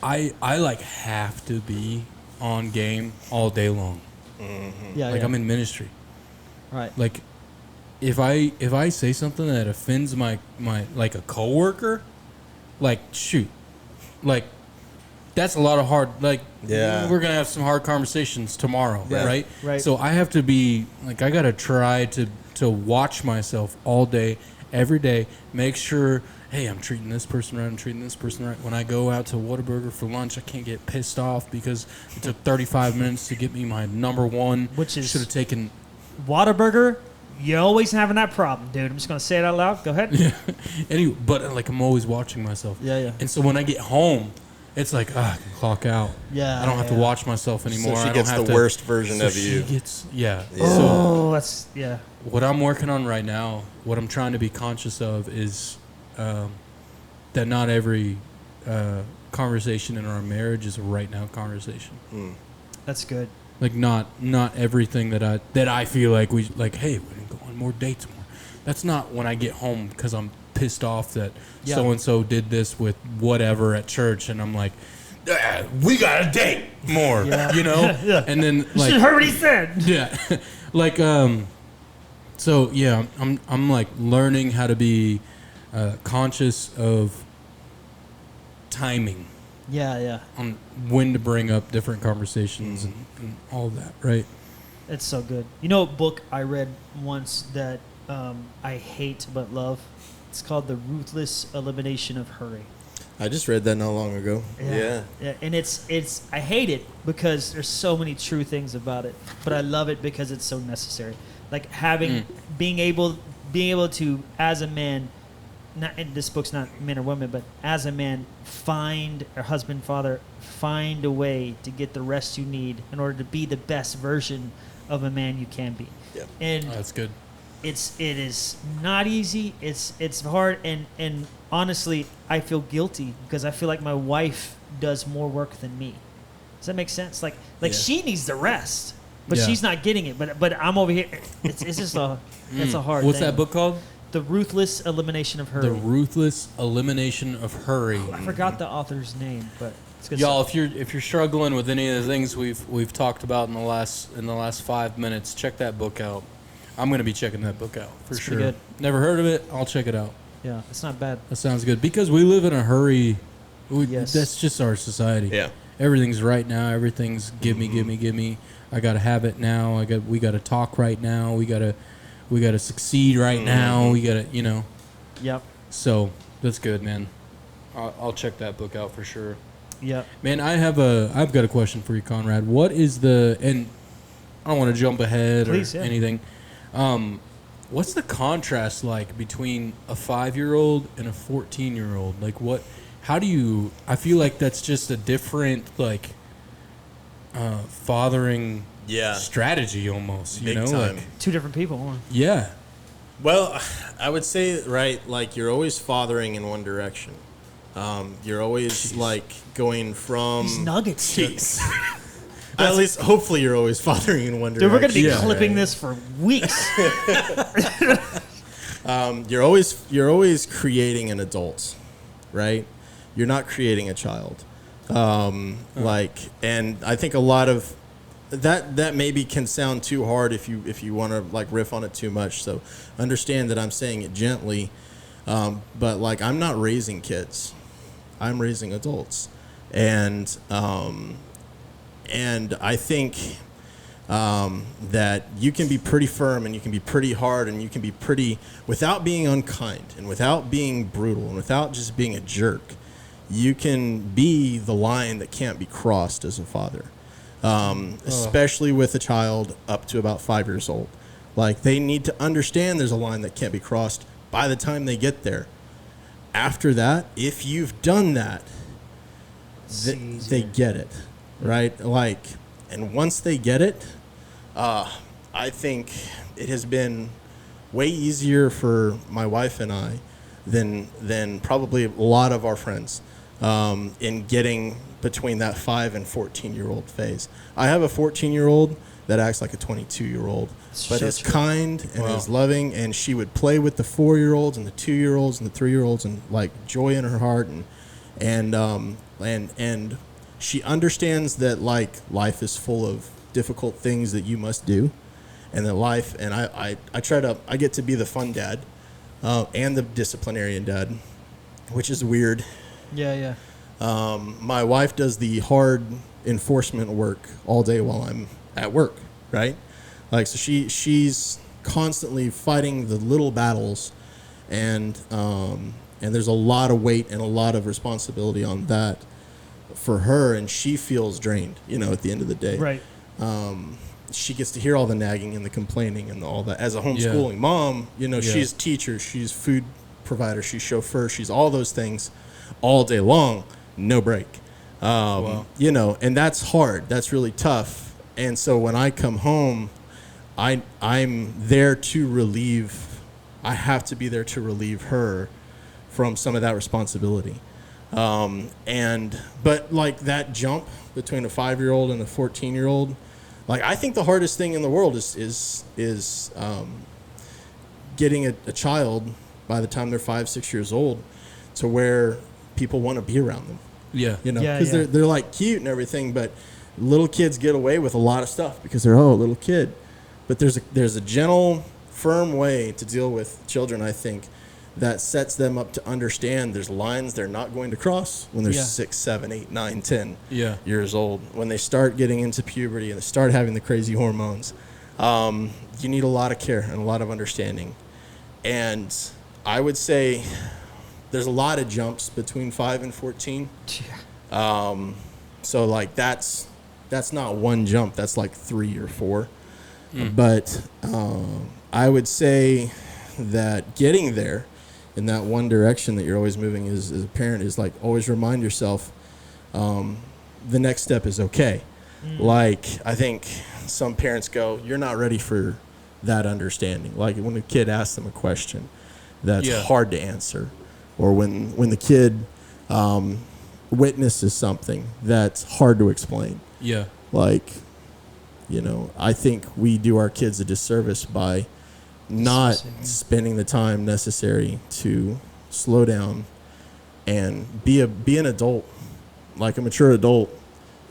I like have to be on game all day long. Mm-hmm. Yeah, Like I'm in ministry. right. Like if I say something that offends my like a coworker, like shoot, like that's a lot of hard. Like we're gonna have some hard conversations tomorrow, right? Right. So I have to be like I gotta try to to watch myself all day, every day, make sure, hey, I'm treating this person right, I'm treating this person right. When I go out to Whataburger for lunch, I can't get pissed off because it took 35 minutes to get me my number one. Which is should have taken Whataburger. You're always having that problem, dude. I'm just gonna say it out loud. Go ahead. Yeah. Anyway, but like I'm always watching myself. Yeah. And so when I get home, it's like I can clock out. Yeah. I don't have to watch myself anymore. So she I gets don't have the to, worst version so of you. She gets, yeah. Oh, that's yeah. So what I'm working on right now, what I'm trying to be conscious of is that not every conversation in our marriage is a right now conversation. That's good. Like not everything that I feel like we like. Hey, we can go on more dates more. That's not when I get home because I'm pissed off that so and so did this with whatever at church, and I'm like, we got to date more, you know. Yeah. And then like, You heard what he said. yeah, like so yeah, I'm like learning how to be conscious of timing. Yeah. On when to bring up different conversations and all that, right? It's so good. You know what book I read once that I hate but love? It's called The Ruthless Elimination of Hurry. I just read that not long ago. Yeah. And it's I hate it because there's so many true things about it, but I love it because it's so necessary. Like being able to, as a man, not, and this book's not men or women, but as a man, find a way to get the rest you need in order to be the best version of a man you can be. Yeah. And That's good. it is not easy. It's hard, and honestly, I feel guilty because I feel like my wife does more work than me. Does that make sense? Like Yeah. she needs the rest, but Yeah. she's not getting it. But I'm over here. It's just it's a hard. What's thing. that book called? The Ruthless Elimination of Hurry. The Ruthless Elimination of Hurry. I forgot the author's name, but it's good. Y'all, stuff. if you're struggling with any of the things we've talked about in the last 5 minutes, check that book out. I'm gonna be checking that book out for It's sure. pretty good. Never heard of it. I'll check it out. Yeah, it's not bad. That sounds good because we live in a hurry. Yes. That's just our society. Yeah. Everything's right now. Everything's give me. I gotta have it now. We gotta talk right now. We gotta succeed right now. We gotta, Yep. So that's good, man. I'll check that book out for sure. Yep. Man, I've got a question for you, Conrad. What is and I don't want to jump ahead Please, or yeah. anything. What's the contrast like between a 5-year-old and a 14-year-old? Like I feel like that's just a different fathering strategy almost, Big time. like Two different people. Huh? yeah. Well, I would say, right, like you're always fathering in one direction. You're always like going from These nuggets. Jeez. At least, hopefully, you're always fathering in one direction. Dude, we're gonna be Yeah. clipping this for weeks. You're always creating an adult, right? You're not creating a child. And I think a lot of that maybe can sound too hard if you want to like riff on it too much. So understand that I'm saying it gently, but like I'm not raising kids, I'm raising adults, and I think that you can be pretty firm and you can be pretty hard and you can be pretty without being unkind and without being brutal and without just being a jerk. You can be the line that can't be crossed as a father, especially with a child up to about 5 years old. Like they need to understand there's a line that can't be crossed by the time they get there. After that, if you've done that, they get it, right? Like, and once they get it, I think it has been way easier for my wife and I than probably a lot of our friends in getting between that 5 and 14-year-old phase. I have a 14-year-old that acts like a 22-year-old, but is kind and is loving, and she would play with the 4-year-olds and the 2-year-olds and the 3-year-olds and like joy in her heart, and she understands that like life is full of difficult things that you must do, and that life, and I get to be the fun dad and the disciplinarian dad, which is weird. Yeah. My wife does the hard enforcement work all day while I'm at work, right? Like, so she's constantly fighting the little battles, and there's a lot of weight and a lot of responsibility on that for her, and she feels drained, at the end of the day. Right. She gets to hear all the nagging and the complaining and all that. As a homeschooling mom, she's teacher, she's food provider, she's chauffeur, she's all those things all day long, no break. And that's hard. That's really tough. And so when I come home, I'm there to relieve. I have to be there to relieve her from some of that responsibility. But like that jump between a 5-year-old and a 14-year-old, like I think the hardest thing in the world is getting a child by the time they're 5-6 years old to where people want to be around them. Yeah. Because they're like cute and everything, but little kids get away with a lot of stuff because they're a little kid. But there's a gentle, firm way to deal with children, I think, that sets them up to understand there's lines they're not going to cross when they're 6, 7, 8, 9, 10 years old. When they start getting into puberty and they start having the crazy hormones, you need a lot of care and a lot of understanding. And I would say there's a lot of jumps between 5 and 14. So like that's not one jump, that's like 3 or 4. But I would say that getting there in that one direction that you're always moving as a parent is like always remind yourself the next step is okay. Like I think some parents go, you're not ready for that understanding. Like when a kid asks them a question that's hard to answer, or when the kid witnesses something that's hard to explain. Like, I think we do our kids a disservice by not spending the time necessary to slow down and be an adult, like a mature adult,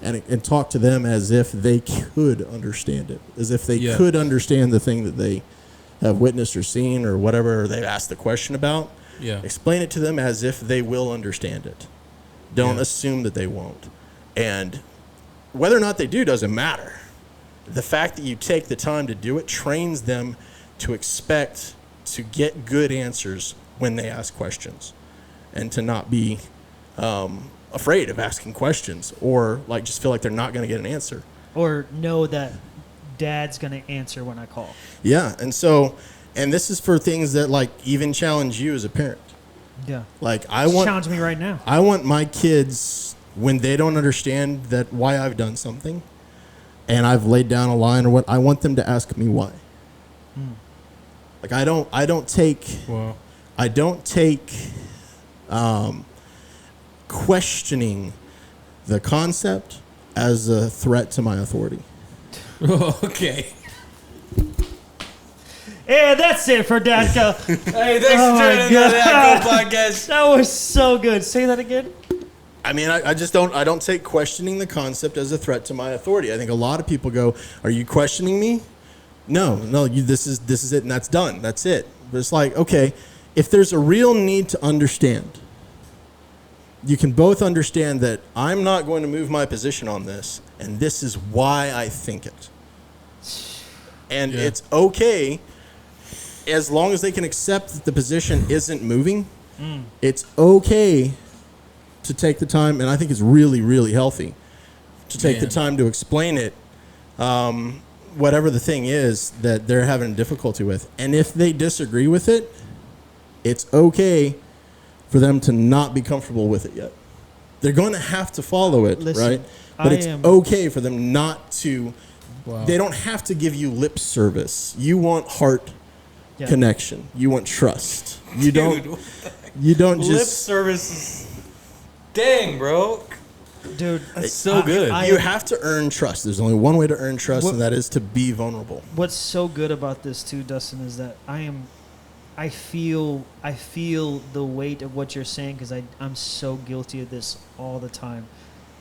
and talk to them as if they could understand it, as if they could understand the thing that they have witnessed or seen or whatever they've asked the question about. Explain it to them as if they will understand it. Don't assume that they won't. And whether or not they do doesn't matter. The fact that you take the time to do it trains them to expect to get good answers when they ask questions, and to not be afraid of asking questions, or like just feel like they're not going to get an answer, or know that dad's going to answer when I call. And this is for things that like even challenge you as a parent. Like challenge me right now. I want my kids, when they don't understand that why I've done something and I've laid down a line or what, I want them to ask me why. Like I don't take questioning the concept as a threat to my authority. Okay. Yeah, that's it for DadCo. Hey, thanks for joining the DadCo podcast. That was so good. Say that again. I mean, I don't take questioning the concept as a threat to my authority. I think a lot of people go, "Are you questioning me?" No, this is it, and that's done. That's it. But it's like, okay, if there's a real need to understand, you can both understand that I'm not going to move my position on this, and this is why I think it. And it's okay, as long as they can accept that the position isn't moving, it's okay to take the time, and I think it's really, really healthy to take the time to explain it, whatever the thing is that they're having difficulty with. And if they disagree with it, it's okay for them to not be comfortable with it yet. They're going to have to follow it, right? But it's okay for them not to. They don't have to give you lip service. You want heart connection. You want trust. You don't. You don't just lip service. Dang, bro. Dude, that's so good. You have to earn trust. There's only one way to earn trust, and that is to be vulnerable. What's so good about this too, Dustin, is that I feel the weight of what you're saying, because I'm so guilty of this all the time.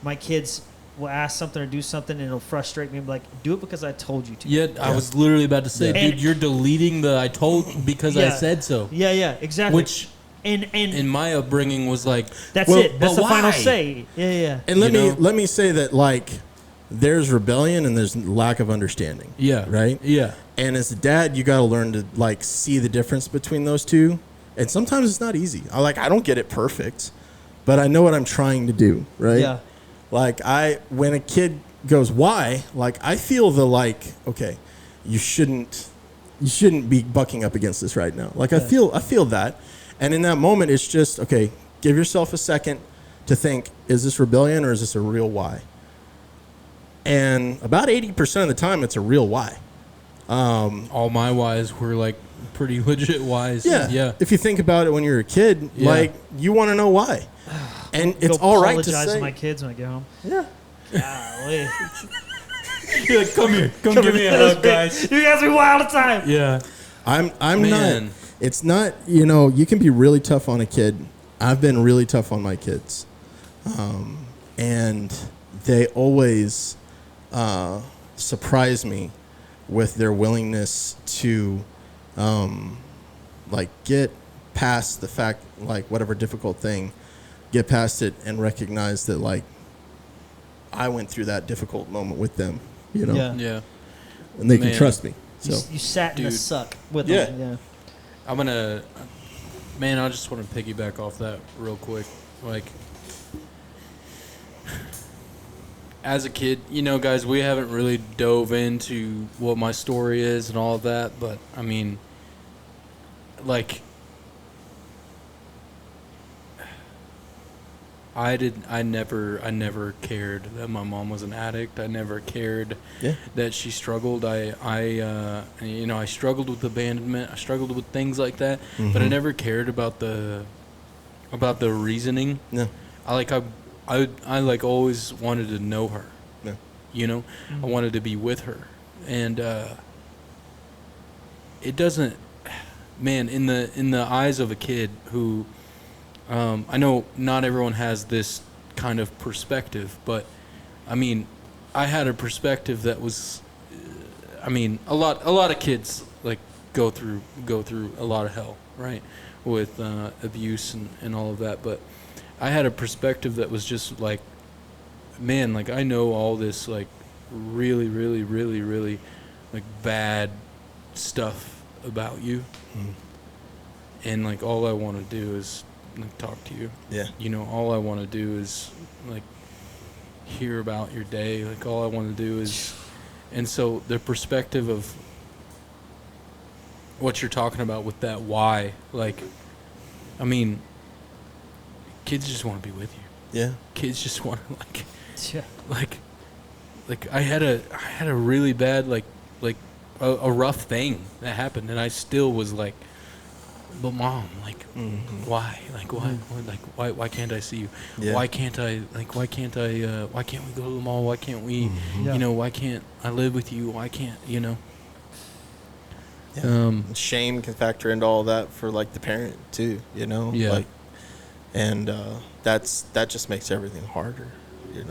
My kids will ask something or do something, and it'll frustrate me. I'm like, do it because I told you to. Yeah, I was literally about to say, dude, you're deleting the "I told" because I said so. Yeah, exactly. Which in my upbringing was like, that's it. That's the final say. Yeah. And let me say that, like, there's rebellion and there's lack of understanding. Yeah. Right? Yeah. And as a dad, you got to learn to like see the difference between those two. And sometimes it's not easy. I don't get it perfect, but I know what I'm trying to do, right? Yeah. Like when a kid goes, why? Like I feel okay, you shouldn't be bucking up against this right now. Like I feel that. And in that moment, it's just, okay, give yourself a second to think, is this rebellion or is this a real why? And about 80% of the time, it's a real why. All my whys were like pretty legit whys. Yeah. If you think about it when you're a kid, like you want to know why. And it's all right to apologize say. to my kids when I get home. Yeah. Golly. You're like, come here. Come give me a hug, guys. You guys be wild all the time. Yeah. I'm Man. not. It's not, you can be really tough on a kid. I've been really tough on my kids. And they always surprise me with their willingness to get past the fact, like whatever difficult thing, get past it and recognize that like I went through that difficult moment with them, Yeah. and they can trust me. So You sat in the Dude. suck with Yeah. them. Yeah. I just want to piggyback off that real quick. Like, as a kid, guys, we haven't really dove into what my story is and all of that, but I mean, like, I never cared that my mom was an addict. I never cared that she struggled. I struggled with abandonment. I struggled with things like that, but I never cared about the reasoning. No. I always wanted to know her. Yeah. I wanted to be with her, and it doesn't. Man, in the eyes of a kid who. I know not everyone has this kind of perspective, but I mean, I had a perspective that was, a lot of kids like go through a lot of hell, right, with abuse and all of that. But I had a perspective that was just like, man, like I know all this like really, really, really, really like bad stuff about you, and like all I want to do is. Like, talk to you. Yeah. All I want to do is like hear about your day. Like all I want to do is, and so the perspective of what you're talking about with that why, like, kids just want to be with you. Yeah. Kids just want to Yeah. like I had a really bad like a rough thing that happened, and I still was like. But mom, like, why? Like, why? Like, why can't I see you? Yeah. Why can't I? Like, why can't we go to the mall? Why can't we? Yeah. Why can't I live with you? Why can't? Yeah. Shame can factor into all that for like the parent too. Yeah. Like, and that just makes everything harder. Yeah.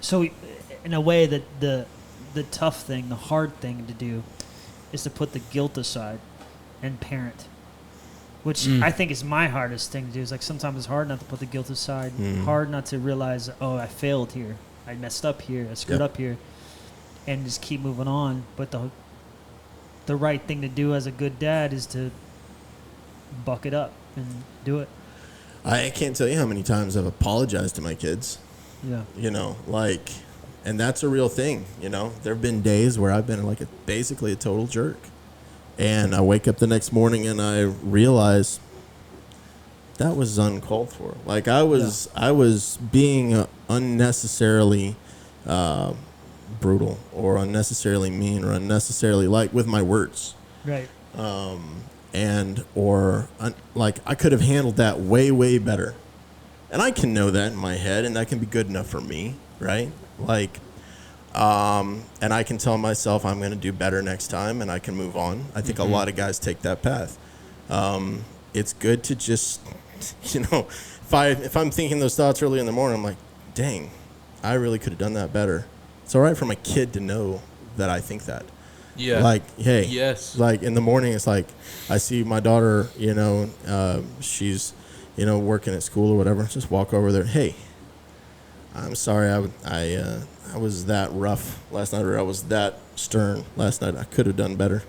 So, in a way, that the tough thing, the hard thing to do, is to put the guilt aside. And parent, which I think is my hardest thing to do. Is like sometimes it's hard not to put the guilt aside, hard not to realize, oh, I failed here, I messed up here, I screwed up here, and just keep moving on. But the right thing to do as a good dad is to buck it up and do it. I can't tell you how many times I've apologized to my kids. Yeah. And that's a real thing. There have been days where I've been like basically a total jerk. And I wake up the next morning and I realize that was uncalled for. Like I was being unnecessarily brutal or unnecessarily mean or unnecessarily like with my words. Right. Like I could have handled that way, way better. And I can know that in my head, and that can be good enough for me, right? Like, and I can tell myself I'm going to do better next time, and I can move on. I think a lot of guys take that path. It's good to just, if I'm thinking those thoughts early in the morning, I'm like, dang, I really could have done that better. It's all right for my kid to know that I think that. Yeah. Like, hey. Yes. Like in the morning, it's like I see my daughter, she's, working at school or whatever. Just walk over there. Hey, I'm sorry, I was that rough last night, or I was that stern last night. I could have done better.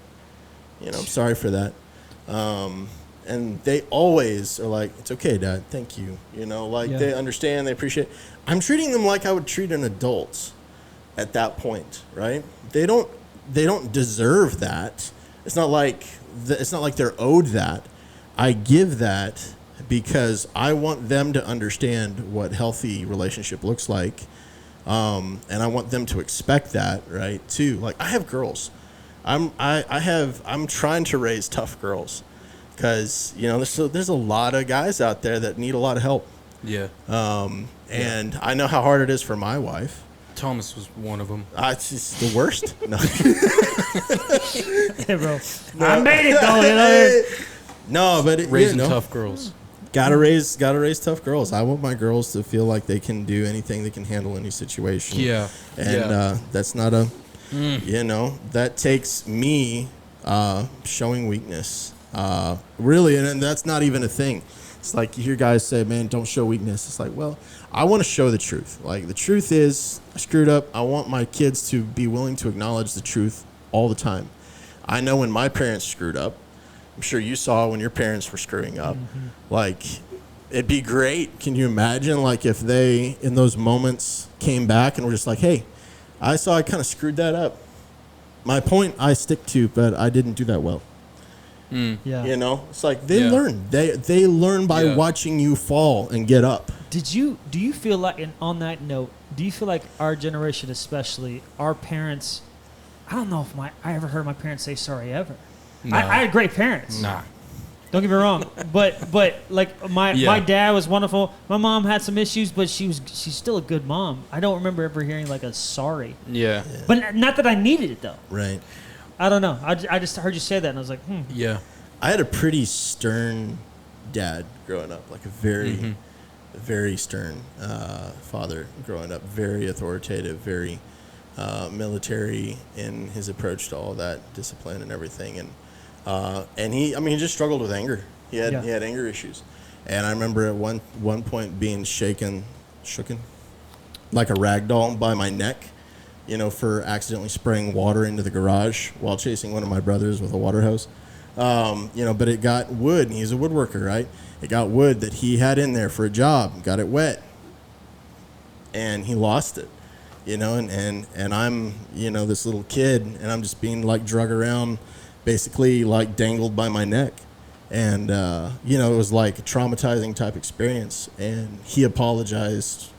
I'm sorry for that. And they always are like, it's okay, Dad, thank you. They understand, they appreciate. I'm treating them like I would treat an adult at that point, right? They don't deserve that. It's not like they're owed that. I give that because I want them to understand what healthy relationship looks like. And I want them to expect that, right, too. Like, I have girls. I'm trying to raise tough girls because, there's a lot of guys out there that need a lot of help. Yeah. And I know how hard it is for my wife. Thomas was one of them. It's just the worst. No. Hey, bro. I made it, though, No, but raising tough girls. Gotta raise tough girls. I want my girls to feel like they can do anything, they can handle any situation. Yeah. And that's not that takes me showing weakness. Really, and that's not even a thing. It's like you hear guys say, man, don't show weakness. It's like, well, I want to show the truth. Like, the truth is, I screwed up. I want my kids to be willing to acknowledge the truth all the time. I know when my parents screwed up. I'm sure you saw when your parents were screwing up. Mm-hmm. Like, it'd be great. Can you imagine, like, if they, in those moments, came back and were just like, hey, I saw I kind of screwed that up. My point I stick to, but I didn't do that well. Yeah. It's like they learn. They learn by watching you fall and get up. Do you feel like, and on that note, do you feel like our generation, especially our parents, I don't know if I ever heard my parents say sorry ever. No. I had great parents. Nah. Don't get me wrong, but like my dad was wonderful. My mom had some issues, but she's still a good mom. I don't remember ever hearing like a sorry. Yeah. But not that I needed it though. Right. I don't know. I just heard you say that and I was like, Yeah. I had a pretty stern dad growing up, like a very, very stern father growing up, very authoritative, very military in his approach to all that discipline and everything, and he just struggled with anger. He had anger issues, and I remember at one point being shooken like a rag doll by my neck, for accidentally spraying water into the garage while chasing one of my brothers with a water hose. But it got wood, and he's a woodworker, right? It got wood that he had in there for a job, got it wet, and he lost it, and I'm, this little kid, and I'm just being like drug around, basically like dangled by my neck. And, it was like a traumatizing type experience, and he apologized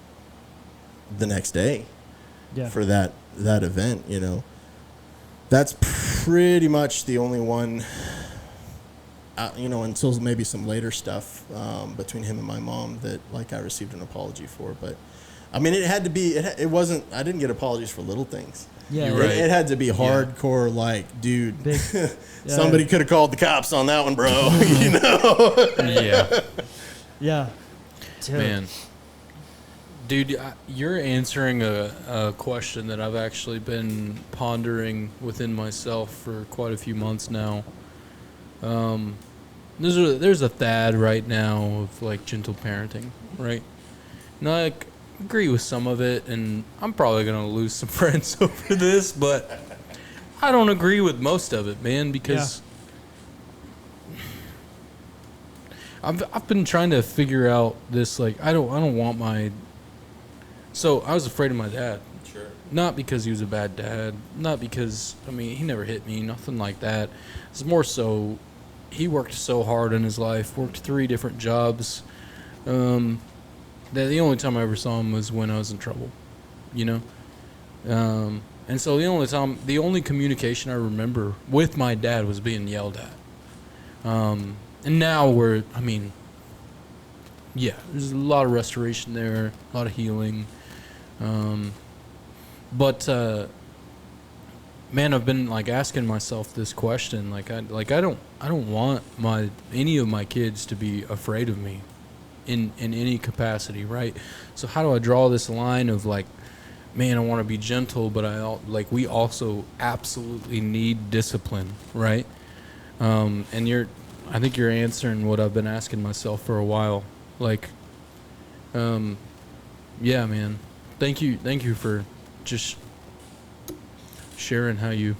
the next day for that event, That's pretty much the only one, until maybe some later stuff between him and my mom that like I received an apology for. But I mean, it had to be. It wasn't. I didn't get apologies for little things. Yeah, right. It had to be hardcore. Like, dude, somebody could have called the cops on that one, bro. Yeah. Yeah. Dude. Man. Dude, you're answering a question that I've actually been pondering within myself for quite a few months now. There's a fad right now of like gentle parenting, right? And I agree with some of it, and I'm probably gonna lose some friends over this, but I don't agree with most of it, man, because I've been trying to figure out this, like, I don't want my. So I was afraid of my dad. Sure. Not because he was a bad dad. Not because, he never hit me. Nothing like that. It's more so he worked so hard in his life. Worked 3 different jobs. That the only time I ever saw him was when I was in trouble. And so the only communication I remember with my dad was being yelled at. And now there's a lot of restoration there. A lot of healing. But man, I've been like asking myself this question. I don't want any of my kids to be afraid of me in any capacity, right? So how do I draw this line of like, man, I want to be gentle, but we also absolutely need discipline, right? And I think you're answering what I've been asking myself for a while. Like, yeah, man. thank you for just sharing how you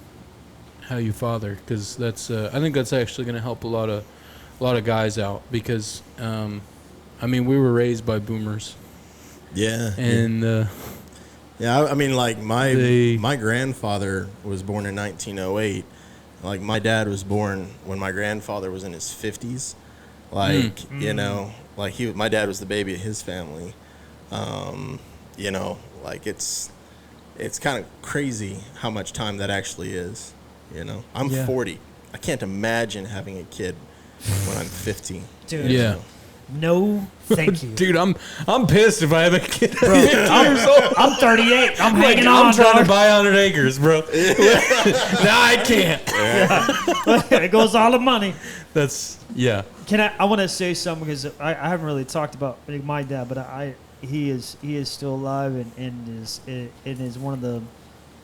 father, because that's I think that's actually going to help a lot of guys out, because I mean, we were raised by boomers. Yeah. And yeah, I mean, like my grandfather was born in 1908. Like my dad was born when my grandfather was in his 50s. Like, you know, like my dad was the baby of his family. You know, like it's kind of crazy how much time that actually is. You know, I'm 40. I can't imagine having a kid when I'm 50. Dude. yeah. No, thank you. Dude, I'm pissed if I have a kid. Bro, I'm 38. I'm hanging on. I'm trying dog. to buy 100 acres, bro. No, I can't. It goes all the money. That's, yeah. I want to say something, because I haven't really talked about my dad, but he is still alive and is one of the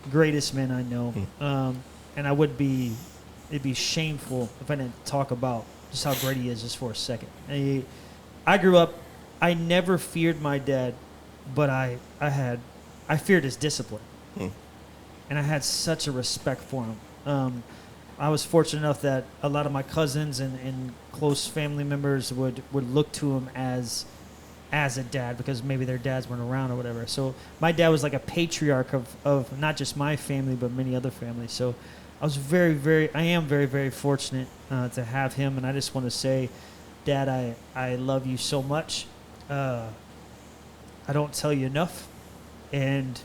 greatest men I know. And it'd be shameful if I didn't talk about just how great he is just for a second. I grew up, I never feared my dad, but I feared his discipline. And I had such a respect for him. I was fortunate enough that a lot of my cousins and close family members would look to him as a dad, because maybe their dads weren't around or whatever. So my dad was like a patriarch of not just my family, but many other families. So I am very, very fortunate to have him. And I just want to say, Dad, I love you so much. I don't tell you enough. And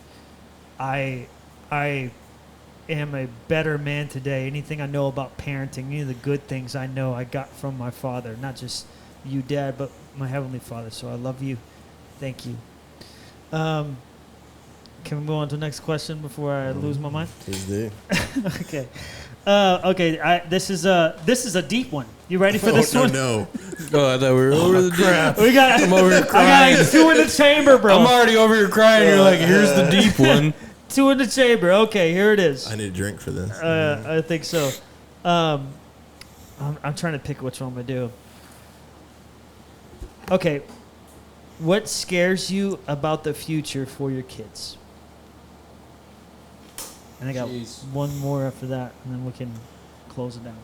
I am a better man today. Anything I know about parenting, any of the good things I know, I got from my father. Not just you, Dad, but my Heavenly Father. So I love you. Thank you. Can we move on to the next question before I lose my mind? Please do. Okay. Okay. This is a deep one. You ready for this one? No. Oh, I thought we were over the crap. I'm over here crying. I got 2 in the chamber, bro. I'm already over here crying. You're like, here's the deep one. 2 in the chamber. Okay, here it is. I need a drink for this. I think so. I'm trying to pick which one I'm gonna do. Okay. What scares you about the future for your kids? And I got one more after that, and then we can close it down.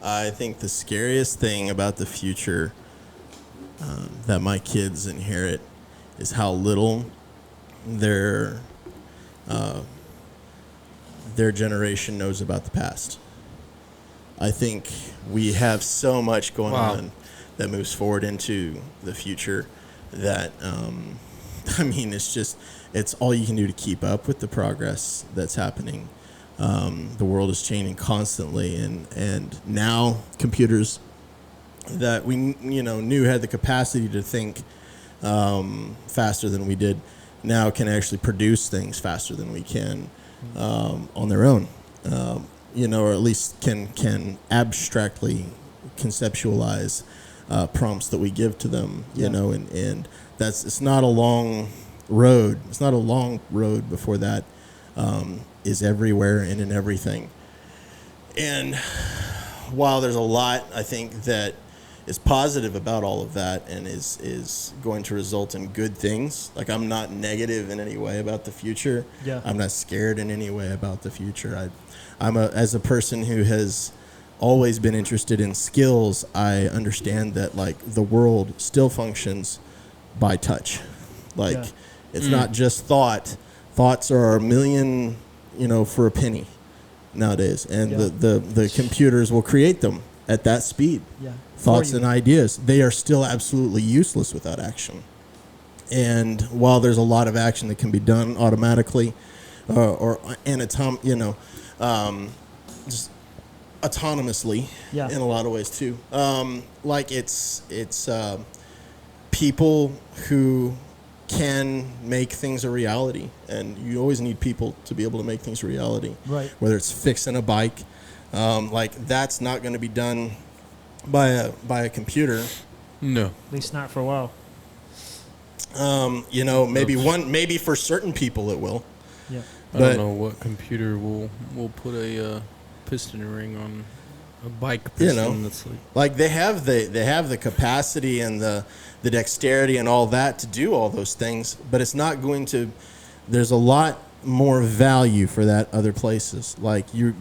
I think the scariest thing about the future that my kids inherit is how little their generation knows about the past. I think we have so much going on that moves forward into the future that, I mean, it's all you can do to keep up with the progress that's happening. The world is changing constantly, and now computers that we knew had the capacity to think faster than we did now can actually produce things faster than we can on their own, or at least can abstractly conceptualize prompts that we give to them, and it's not a long road. It's not a long road before that is everywhere and in everything. And while there's a lot, I think, that is positive about all of that and is going to result in good things. Like, I'm not negative in any way about the future. Yeah. I'm not scared in any way about the future. As a person who has always been interested in skills, I understand that, like, the world still functions by touch. Like, it's not just thought. Thoughts are a million, for a penny nowadays. And the computers will create them at that speed. Yeah. Thoughts and ideas. They are still absolutely useless without action. And while there's a lot of action that can be done automatically or just autonomously in a lot of ways too. Like it's people who can make things a reality, and you always need people to be able to make things a reality. Right. Whether it's fixing a bike, like that's not going to be done by a computer. No. At least not for a while. Maybe for certain people it will. Yeah. I don't know what computer will put a piston ring on A bike You piston know, that's like they have the capacity and the dexterity and all that to do all those things, but it's not going to. There's a lot more value for that other places. Like you're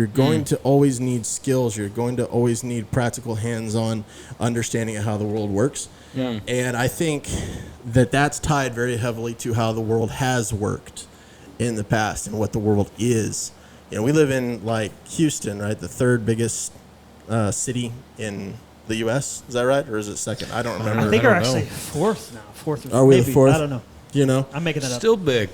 going to always need skills. You're going to always need practical hands-on understanding of how the world works. Yeah. And I think that that's tied very heavily to how the world has worked in the past and what the world is. You know, we live in like Houston, right? The third biggest city in the U.S. Is that right, or is it second? I don't remember. I think I we're don't actually know. fourth now. Fourth. Are we the maybe. fourth? I don't know. You know, I'm making that up. still big.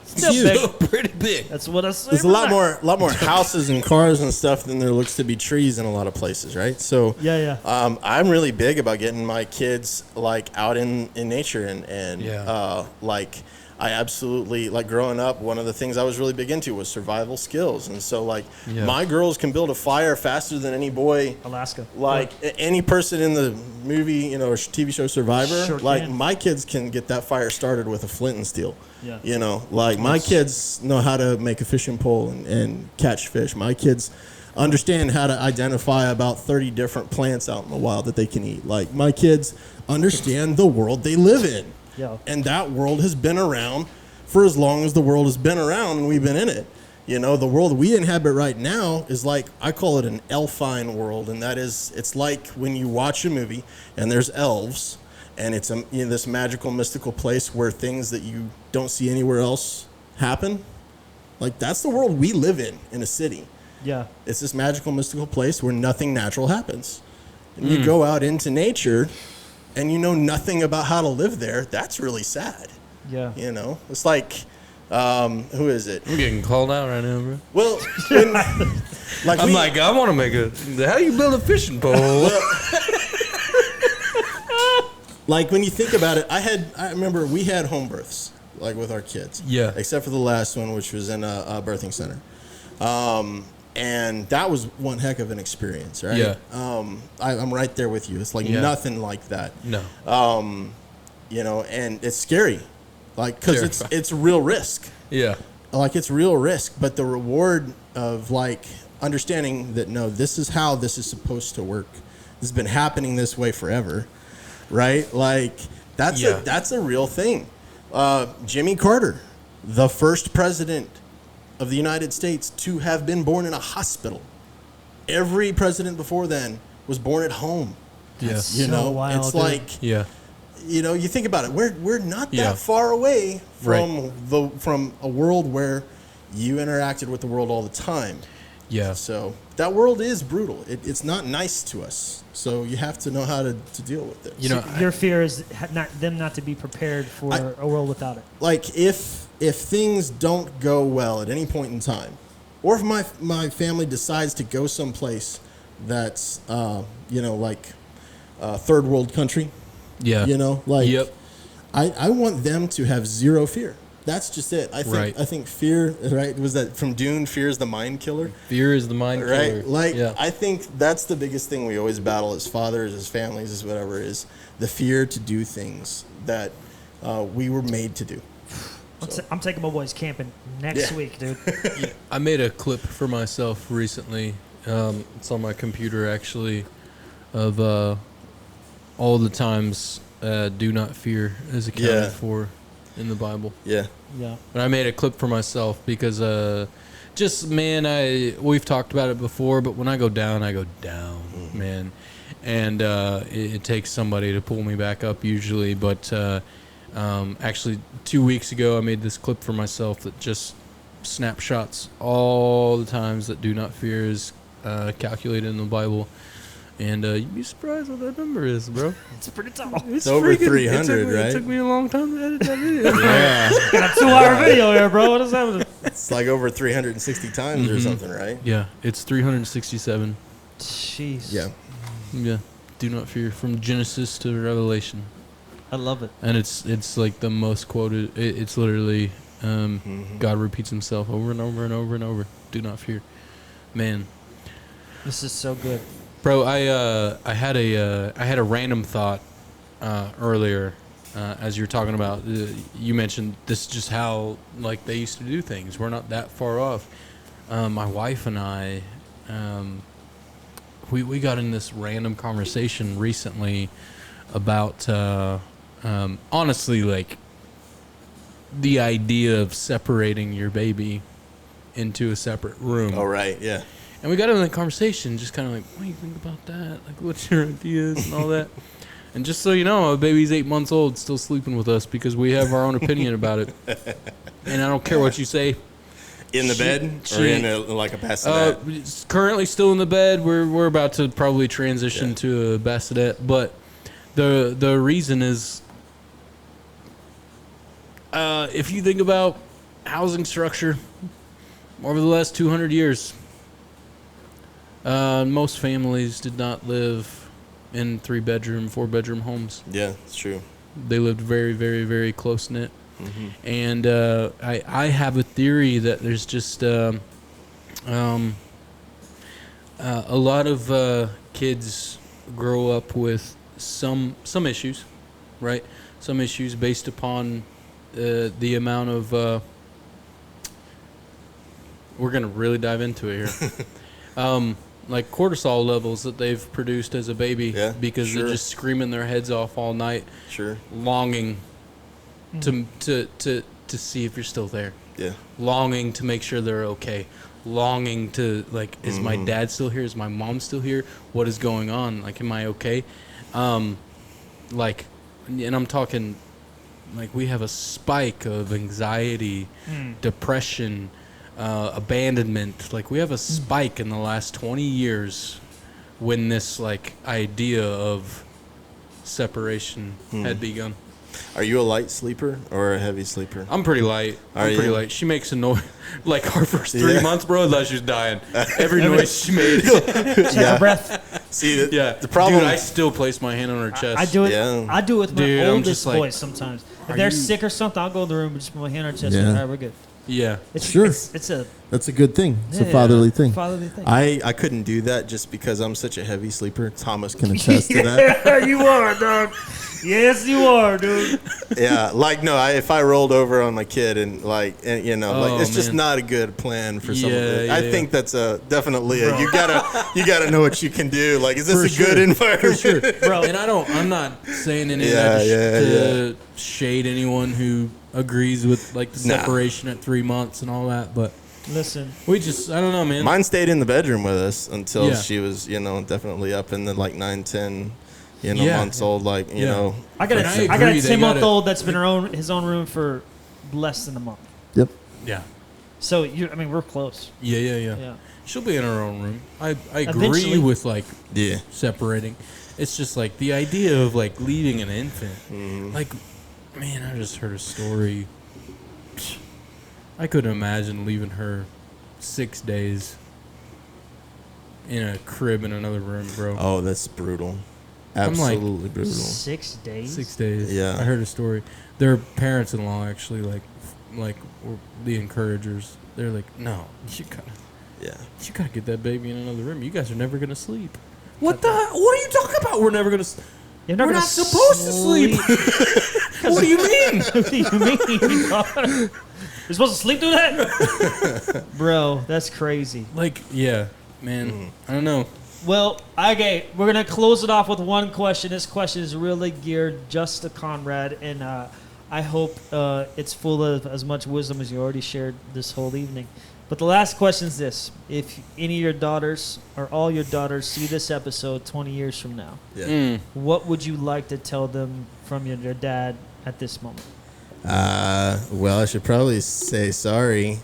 Still Still big. pretty big. That's what I say. there's a lot more houses and cars and stuff than there looks to be trees in a lot of places, right? So Yeah. I'm really big about getting my kids like out in nature and Yeah. like I absolutely like growing up. One of the things I was really big into was survival skills, and so like Yeah. my girls can build a fire faster than any boy. Alaska. Like any person in the movie, you know, or TV show Survivor, Sure like can. my kids can get that fire started with a flint and steel. Yeah. You know, like my kids know how to make a fishing pole and catch fish. My kids understand how to identify about 30 different plants out in the wild that they can eat. Like my kids understand the world they live in. Yeah. And that world has been around for as long as the world has been around and we've been in it. You know, the world we inhabit right now is like, I call it an elfine world. And that is, it's like when you watch a movie and there's elves and it's this magical, mystical place where things that you don't see anywhere else happen. Like that's the world we live in a city. Yeah. It's this magical, mystical place where nothing natural happens. And you go out into nature and you know nothing about how to live there. That's really sad. Yeah. You know, it's like, who is it? I'm getting called out right now, bro. Well, when, like I'm like, I want to make how do you build a fishing pole? like when you think about it, I remember we had home births, like with our kids. Yeah. Except for the last one, which was in a birthing center. And that was one heck of an experience, right? Yeah. I'm right there with you. It's like Yeah. nothing like that. No. You know, and it's scary, like because it's Terrifying. real risk. Yeah. Like it's real risk, but the reward of like understanding that no, this is how this is supposed to work. This has been happening this way forever, right? Like that's a real thing. Jimmy Carter, the first president of the United States to have been born in a hospital. Every president before then was born at home. That's You so know, wild, it's dude. like Yeah. you know, you think about it. We're not that Yeah. far away Right. from a world where you interacted with the world all the time. Yeah. So that world is brutal. It's not nice to us. So you have to know how to deal with it. You know, Your fear is not to be prepared for a world without it. Like if things don't go well at any point in time, or if my family decides to go someplace that's you know, like a third world country, yeah. you know, like Yep. I want them to have zero fear. That's just it. I think fear, right? Was that from Dune? Fear is the mind killer. Fear is the mind killer. Right? Like, yeah. I think that's the biggest thing we always battle as fathers, as families, as whatever, is the fear to do things that we were made to do. I'm taking my boys camping next Yeah. week, dude. I made a clip for myself recently. It's on my computer, actually, of all the times do not fear is accounted for in the Bible. Yeah. Yeah. And I made a clip for myself because just, man, we've talked about it before, but when I go down, man. And it takes somebody to pull me back up usually. But actually, 2 weeks ago, I made this clip for myself that just snapshots all the times that do not fear is calculated in the Bible. And you'd be surprised what that number is, bro. It's pretty tall. It's over 300, right? It took me a long time to edit that video. Yeah. Got a 2-hour video here, bro. What is that? It's like over 360 times or something, right? Yeah, it's 367. Jeez. Yeah. Yeah, do not fear from Genesis to Revelation. I love it. And it's like the most quoted. It's literally God repeats himself over and over and over and over. Do not fear, man. This is so good. Bro, I had a random thought earlier as you were talking about. You mentioned this is just how like they used to do things. We're not that far off. My wife and I, we got in this random conversation recently about honestly, like, the idea of separating your baby into a separate room. Oh, right, yeah. And we got into the conversation, just kind of like, what do you think about that? Like, what's your ideas and all that? And just so you know, our baby's 8 months old, still sleeping with us because we have our own opinion about it. And I don't care what you say. In the bed or in like a bassinet? It's currently still in the bed. We're about to probably transition to a bassinet, but the reason is, if you think about housing structure over the last 200 years, most families did not live in 3-bedroom, 4-bedroom homes. Yeah, it's true. They lived very, very, very close knit. Mm-hmm. And I have a theory that there's just a lot of kids grow up with some issues, right? Some issues based upon the amount of we're gonna really dive into it here. Like cortisol levels that they've produced as a baby, because they're just screaming their heads off all night, longing to see if you're still there, longing to make sure they're okay, longing to, like, is my dad still here? Is my mom still here? What is going on? Like, am I okay? Like, and I'm talking, like, we have a spike of anxiety, depression, abandonment. Like, we have a spike in the last 20 years when this, like, idea of separation had begun. Are you a light sleeper or a heavy sleeper? I'm pretty light. I'm pretty light. She makes a noise. Like, our first 3 months, bro, I thought she was dying. Every noise she made. Take a breath. See, the problem... Dude, I still place my hand on her chest. I do it. I do it with my oldest like, boys sometimes. If they're sick or something, I'll go in the room and just put my hand on her chest. All right, we're good. Yeah. That's a good thing. It's a fatherly thing. Fatherly thing. I couldn't do that just because I'm such a heavy sleeper. Thomas can attest to that. Yeah, you are, dog. Yes, you are, dude. Yeah, like, no, if I rolled over on my kid and it's just not a good plan for someone. I think that's definitely you gotta know what you can do. Like, is this a good environment? For sure, bro. And I'm not saying any of that to shade anyone who agrees with, like, the separation at 3 months and all that, but listen, I don't know, man. Mine stayed in the bedroom with us until she was, definitely up in the, like, 9, 10, months old, like, you know. I got a 10-month-old that's been his own room for less than a month. Yep. Yeah. So we're close. Yeah. She'll be in her own room. I agree Eventually. with, like, separating. It's just, like, the idea of, like, leaving an infant. Like, man, I just heard a story. I couldn't imagine leaving her 6 days in a crib in another room, bro. Oh, that's brutal. Absolutely brutal. 6 days? 6 days. Yeah. I heard a story. Their parents-in-law actually, like were the encouragers. They're like, no, you gotta get that baby in another room. You guys are never gonna sleep. What are you talking about? We're never gonna. We're not supposed to sleep. What do you mean? What do you mean? You're supposed to sleep through that? Bro, that's crazy. Like, yeah, man. I don't know. Well, okay, we're going to close it off with one question. This question is really geared just to Conrad, and I hope it's full of as much wisdom as you already shared this whole evening. But the last question is this. If any of your daughters or all your daughters see this episode 20 years from now, what would you like to tell them from your dad at this moment? Well, I should probably say sorry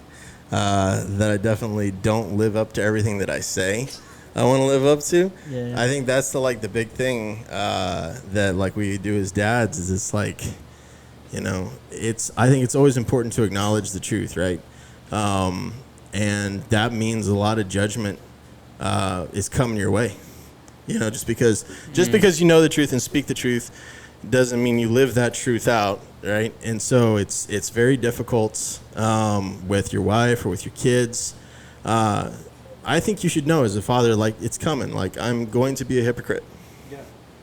that I definitely don't live up to everything that I say I want to live up to. Yeah. I think that's the big thing that, like, we do as dads is it's like, I think it's always important to acknowledge the truth, right? And that means a lot of judgment is coming your way. Just because you know the truth and speak the truth doesn't mean you live that truth out, right? And so it's very difficult with your wife or with your kids. I think you should know as a father, like, it's coming. Like, I'm going to be a hypocrite. Yeah.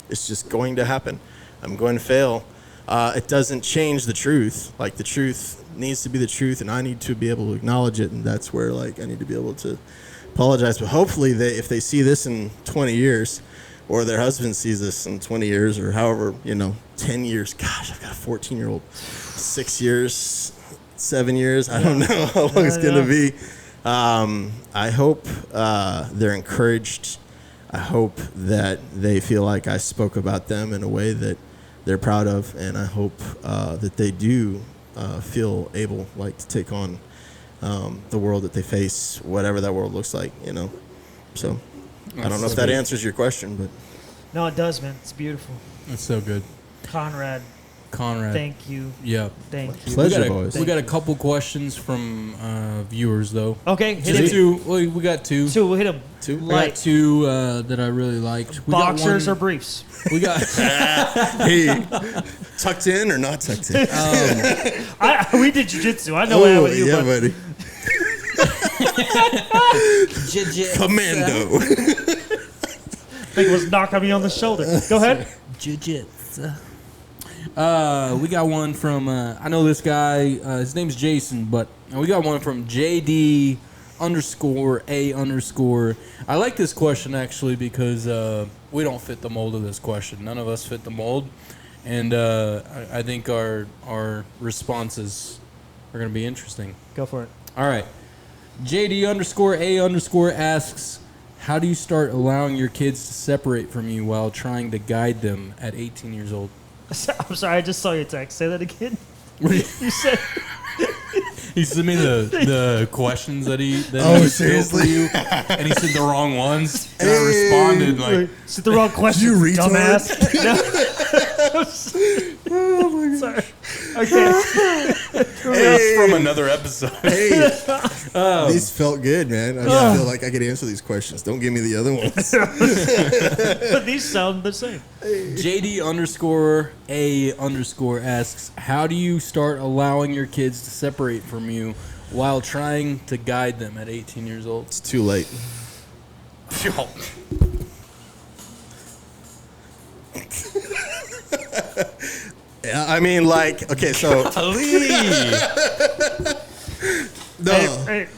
It's just going to happen. I'm going to fail. It doesn't change the truth. Like, the truth needs to be the truth, and I need to be able to acknowledge it, and that's where, like, I need to be able to apologize, but hopefully if they see this in 20 years, or their husband sees this in 20 years, or however, 10 years. Gosh, I've got a 14-year-old. 6 years, 7 years. I don't know how long it's going to be. I hope they're encouraged. I hope that they feel like I spoke about them in a way that they're proud of, and I hope that they do feel able, like, to take on the world that they face, whatever that world looks like, So I don't know if that answers your question, but No, it does, man. It's beautiful. That's so good. Conrad, thank you. Yeah. Thank you. Pleasure, boys. We got a couple questions from viewers, though. Okay, hit Just it. two. We got two. Two, we'll hit them. Two? We got two that I really liked. We got Boxers one- or briefs? We got. hey, tucked in or not tucked in? We did jiu-jitsu. I know what happened to you, yeah, but buddy. Commando. I think it was knocking me on the shoulder. Go ahead. Jiu-jitsu. We got one from, I know this guy, his name's Jason, but we got one from JD_A_. I like this question, actually, because we don't fit the mold of this question. None of us fit the mold. And I think our responses are going to be interesting. Go for it. All right. JD_A_ asks, how do you start allowing your kids to separate from you while trying to guide them at 18 years old? I'm sorry, I just saw your text. Say that again. What do you- You said He sent me the questions that he seriously? for you, and he said the wrong ones, and I responded like, it's the wrong question, You retard. dumbass. Oh my God. Sorry. Okay. "That's from another episode." Hey, these felt good, man. I just feel like I could answer these questions. Don't give me the other ones. But these sound the same. JD_A_ asks, how do you start allowing your kids to separate from you while trying to guide them at 18 years old? It's too late. I mean, like, okay, so no, Hey,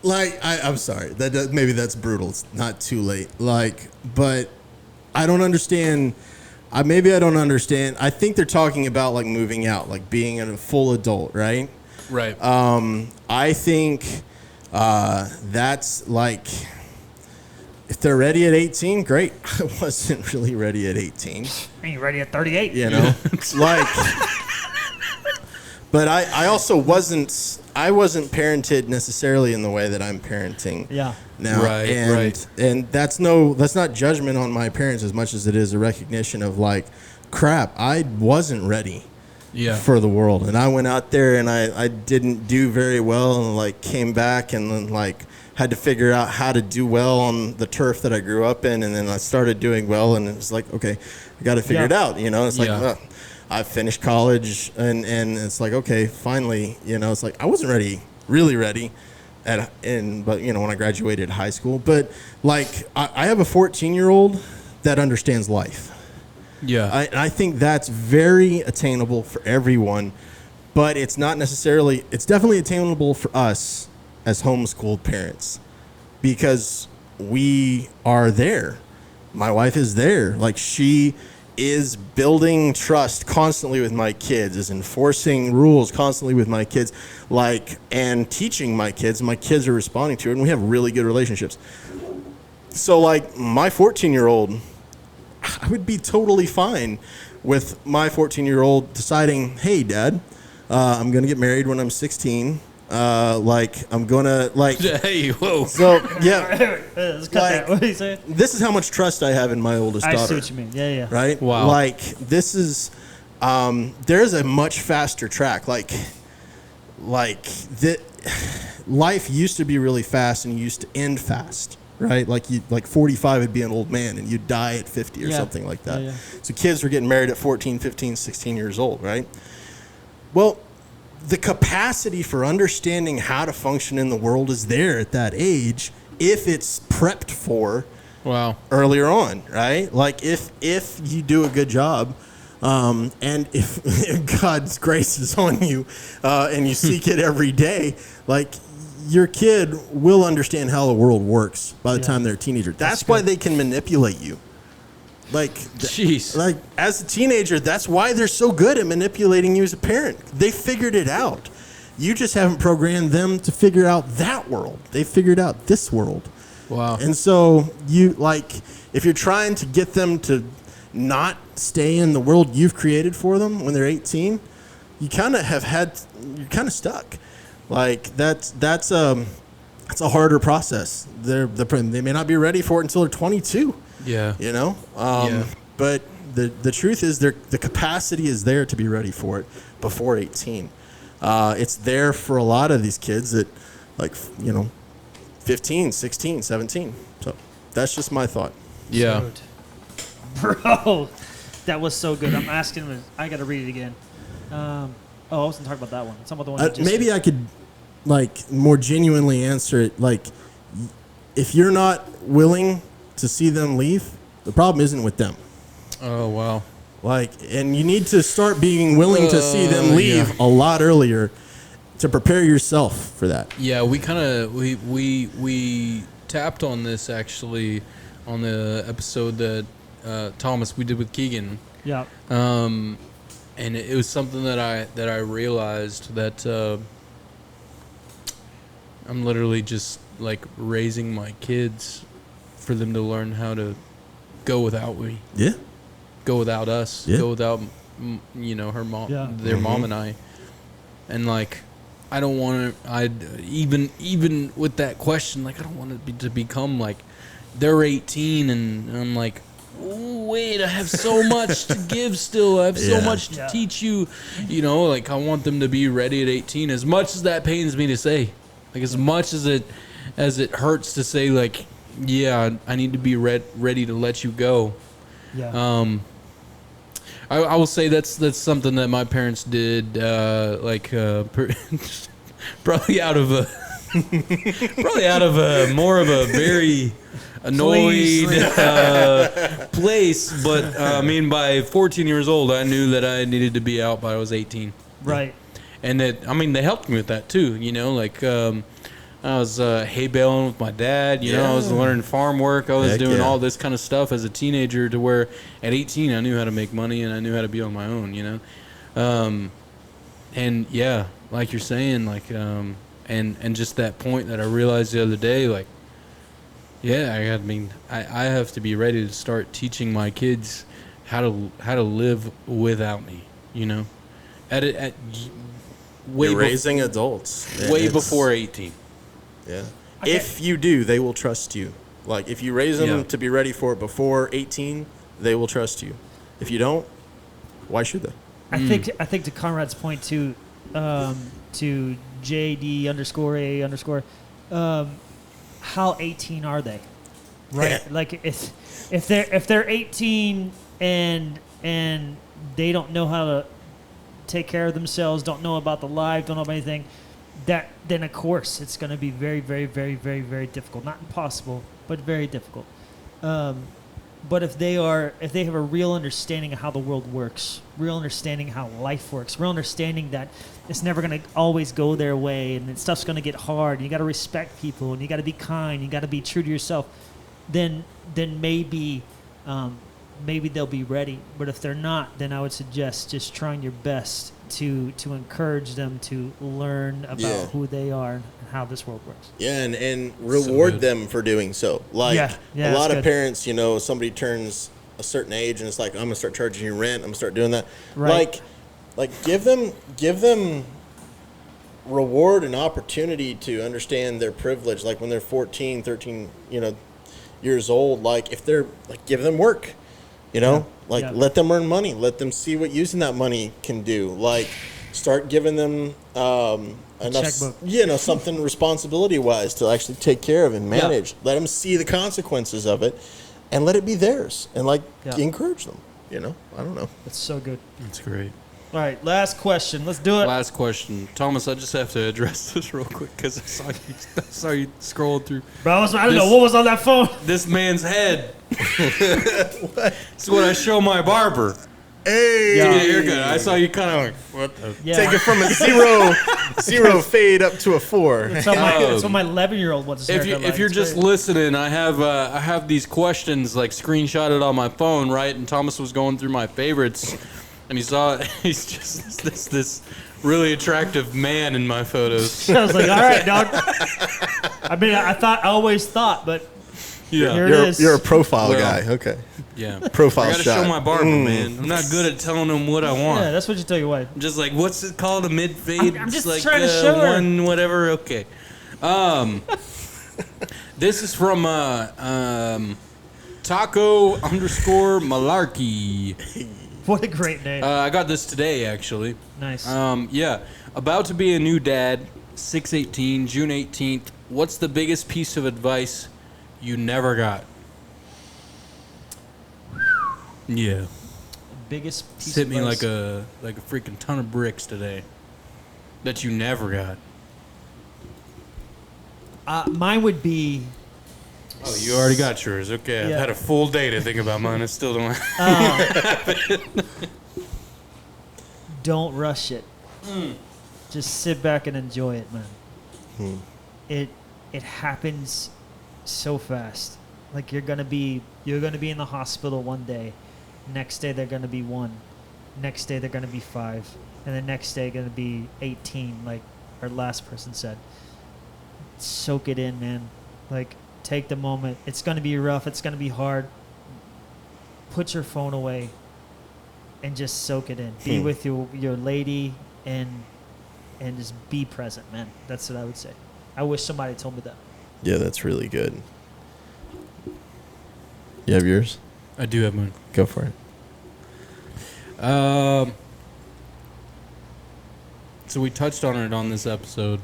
like I'm sorry. Maybe that's brutal. It's not too late. Like, but I don't understand. Maybe I don't understand. I think they're talking about like moving out, like being a full adult, right? Right. I think that's like, if they're ready at 18, great. I wasn't really ready at 18. ain't ready at 38. You know, like, but I also wasn't parented necessarily in the way that I'm parenting Yeah. now. Right, and, right. And that's not judgment on my parents as much as it is a recognition of like, crap, I wasn't ready Yeah. for the world. And I went out there and I didn't do very well, and like came back and then like had to figure out how to do well on the turf that I grew up in. And then I started doing well, and it was like, okay, I got to figure it out. You know, it's like, Yeah. I finished college and it's like, okay, finally, you know, it's like, I wasn't really ready but you know, when I graduated high school, but like, I have a 14-year-old that understands life. Yeah. I think that's very attainable for everyone, but it's definitely attainable for us as homeschooled parents, because we are there. My wife is there. Like, she is building trust constantly with my kids, is enforcing rules constantly with my kids, like, and teaching my kids. My kids are responding to it, and we have really good relationships. So, like, my 14-year-old, I would be totally fine with my 14-year-old deciding, hey, Dad, I'm going to get married when I'm 16. Like, I'm going to, like... Hey, whoa. So, yeah. Let's cut that. What are you saying? This is how much trust I have in my oldest daughter. I see what you mean. Yeah, yeah. Right? Wow. Like, this is... there's a much faster track. Like life used to be really fast and used to end fast. Right? Like 45 would be an old man and you'd die at 50 or something like that. Yeah, yeah. So kids were getting married at 14, 15, 16 years old, right? Well, the capacity for understanding how to function in the world is there at that age if it's prepped for Wow. earlier on, right? Like if you do a good job, and if God's grace is on you, and you seek it every day, like your kid will understand how the world works by the time they're a teenager. That's why they can manipulate you. Like, Jeez. like as a teenager, that's why they're so good at manipulating you as a parent. They figured it out. You just haven't programmed them to figure out that world. They figured out this world. Wow. And so you, like, if you're trying to get them to not stay in the world you've created for them when they're 18, you kind of you're kind of stuck. Like, that's a harder process. They may not be ready for it until they're 22. Yeah. You know? Yeah. But the truth is the capacity is there to be ready for it before 18. It's there for a lot of these kids that, like, 15, 16, 17. So that's just my thought. Yeah. Dude. Bro, that was so good. I'm asking him. I got to read it again. I wasn't talking about that one. It's about the one. Maybe I could, like, more genuinely answer it. Like, if you're not willing to see them leave, the problem isn't with them. Oh, wow. Like, and you need to start being willing to see them leave a lot earlier to prepare yourself for that. Yeah, we kind of we tapped on this actually on the episode that Thomas we did with Keegan. Yeah. And it was something that I realized that I'm literally just like raising my kids for them to learn how to go without me. Yeah. Go without us. Yeah. Go without her mom, their Mm-hmm. mom and I. And like I don't want to. Even with that question, like I don't want it to become like they're 18 and I'm like, oh, wait, I have so much to give still. I have so much to teach you. Like I want them to be ready at 18. As much as that pains me to say, like as much as it hurts to say, like, yeah, I need to be ready to let you go. Yeah. I will say that's something that my parents did, probably out of more of a very annoyed place. But I mean, by 14 years old, I knew that I needed to be out by I was 18. Right. And that, I mean, they helped me with that too. I was hay baling with my dad. I was learning farm work. I was doing all this kind of stuff as a teenager to where at 18 I knew how to make money and I knew how to be on my own, And yeah, like you're saying, like, and just that point that I realized the other day, like, yeah, I have to be ready to start teaching my kids how to live without me, You're raising adults. Way before 18. Yeah. Okay. If you do, they will trust you. Like, if you raise them to be ready for it before 18, they will trust you. If you don't, why should they? I think to Conrad's point to JD_A_, how 18 are they? Right? Yeah. Like if they're 18 and they don't know how to take care of themselves, don't know about the life, don't know about anything, then of course it's going to be very, very, very, very, very difficult. Not impossible, but very difficult. But if they have a real understanding of how the world works, real understanding how life works, real understanding that it's never going to always go their way and that stuff's going to get hard, and you got to respect people and you got to be kind, you got to be true to yourself, then maybe they'll be ready. But if they're not, then I would suggest just trying your best to encourage them to learn about who they are and how this world works. Yeah, and reward them for doing so. Like, a lot of parents, somebody turns a certain age and it's like, I'm going to start charging you rent. I'm going to start doing that. Right. Like give them reward and opportunity to understand their privilege. Like when they're 14, 13, years old, like if they're like, give them work. Let them earn money. Let them see what using that money can do. Like, start giving them enough, something responsibility-wise to actually take care of and manage. Yeah. Let them see the consequences of it, and let it be theirs. And encourage them. I don't know. That's so good. That's great. All right, last question. Let's do it. Last question, Thomas. I just have to address this real quick because I saw you scrolling through. Bro, I don't know what was on that phone. This man's head. It's what I show my barber. Hey, Give me a haircut. I saw you kind of like, what the? Yeah. take it from a zero fade up to a 4. That's what my 11-year-old wants his haircut If you're It's just great. listening, I have these questions like screenshotted on my phone, right? And Thomas was going through my favorites, and he saw he's just this really attractive man in my photos. I was like, all right, dog. I mean, I always thought, but Yeah, here it is. You're a profile Well, guy. Okay. yeah. Profile I gotta shot. show my barber, man. I'm not good at telling him what I want. Yeah, that's what you tell your wife. I'm just like, what's it called? A mid fade? I'm just like, trying to show her. one whatever. Okay. This is from Taco_Malarkey. What a great name. I got this today, actually. Nice. Yeah. About to be a new dad, 6/18, June 18th. What's the biggest piece of advice you never got? Yeah. Biggest piece It's hit of me advice. like a freaking ton of bricks today that you never got. Mine would be Oh, you already got yours. Okay, Yeah. I've had a full day to think about mine. I still don't. don't rush it. Just sit back and enjoy it, man. It happens so fast. Like you're gonna be in the hospital one day, next day they're gonna be 1, next day they're gonna be 5, and the next day gonna be 18, like our last person said. Soak it in, man. Like take the moment. It's gonna be rough. It's gonna be hard. Put your phone away and just soak it in. Be with your lady and just be present, man. That's what I would say. I wish somebody told me that. Yeah, that's really good. You have yours? I do have mine. Go for it. So we touched on it on this episode.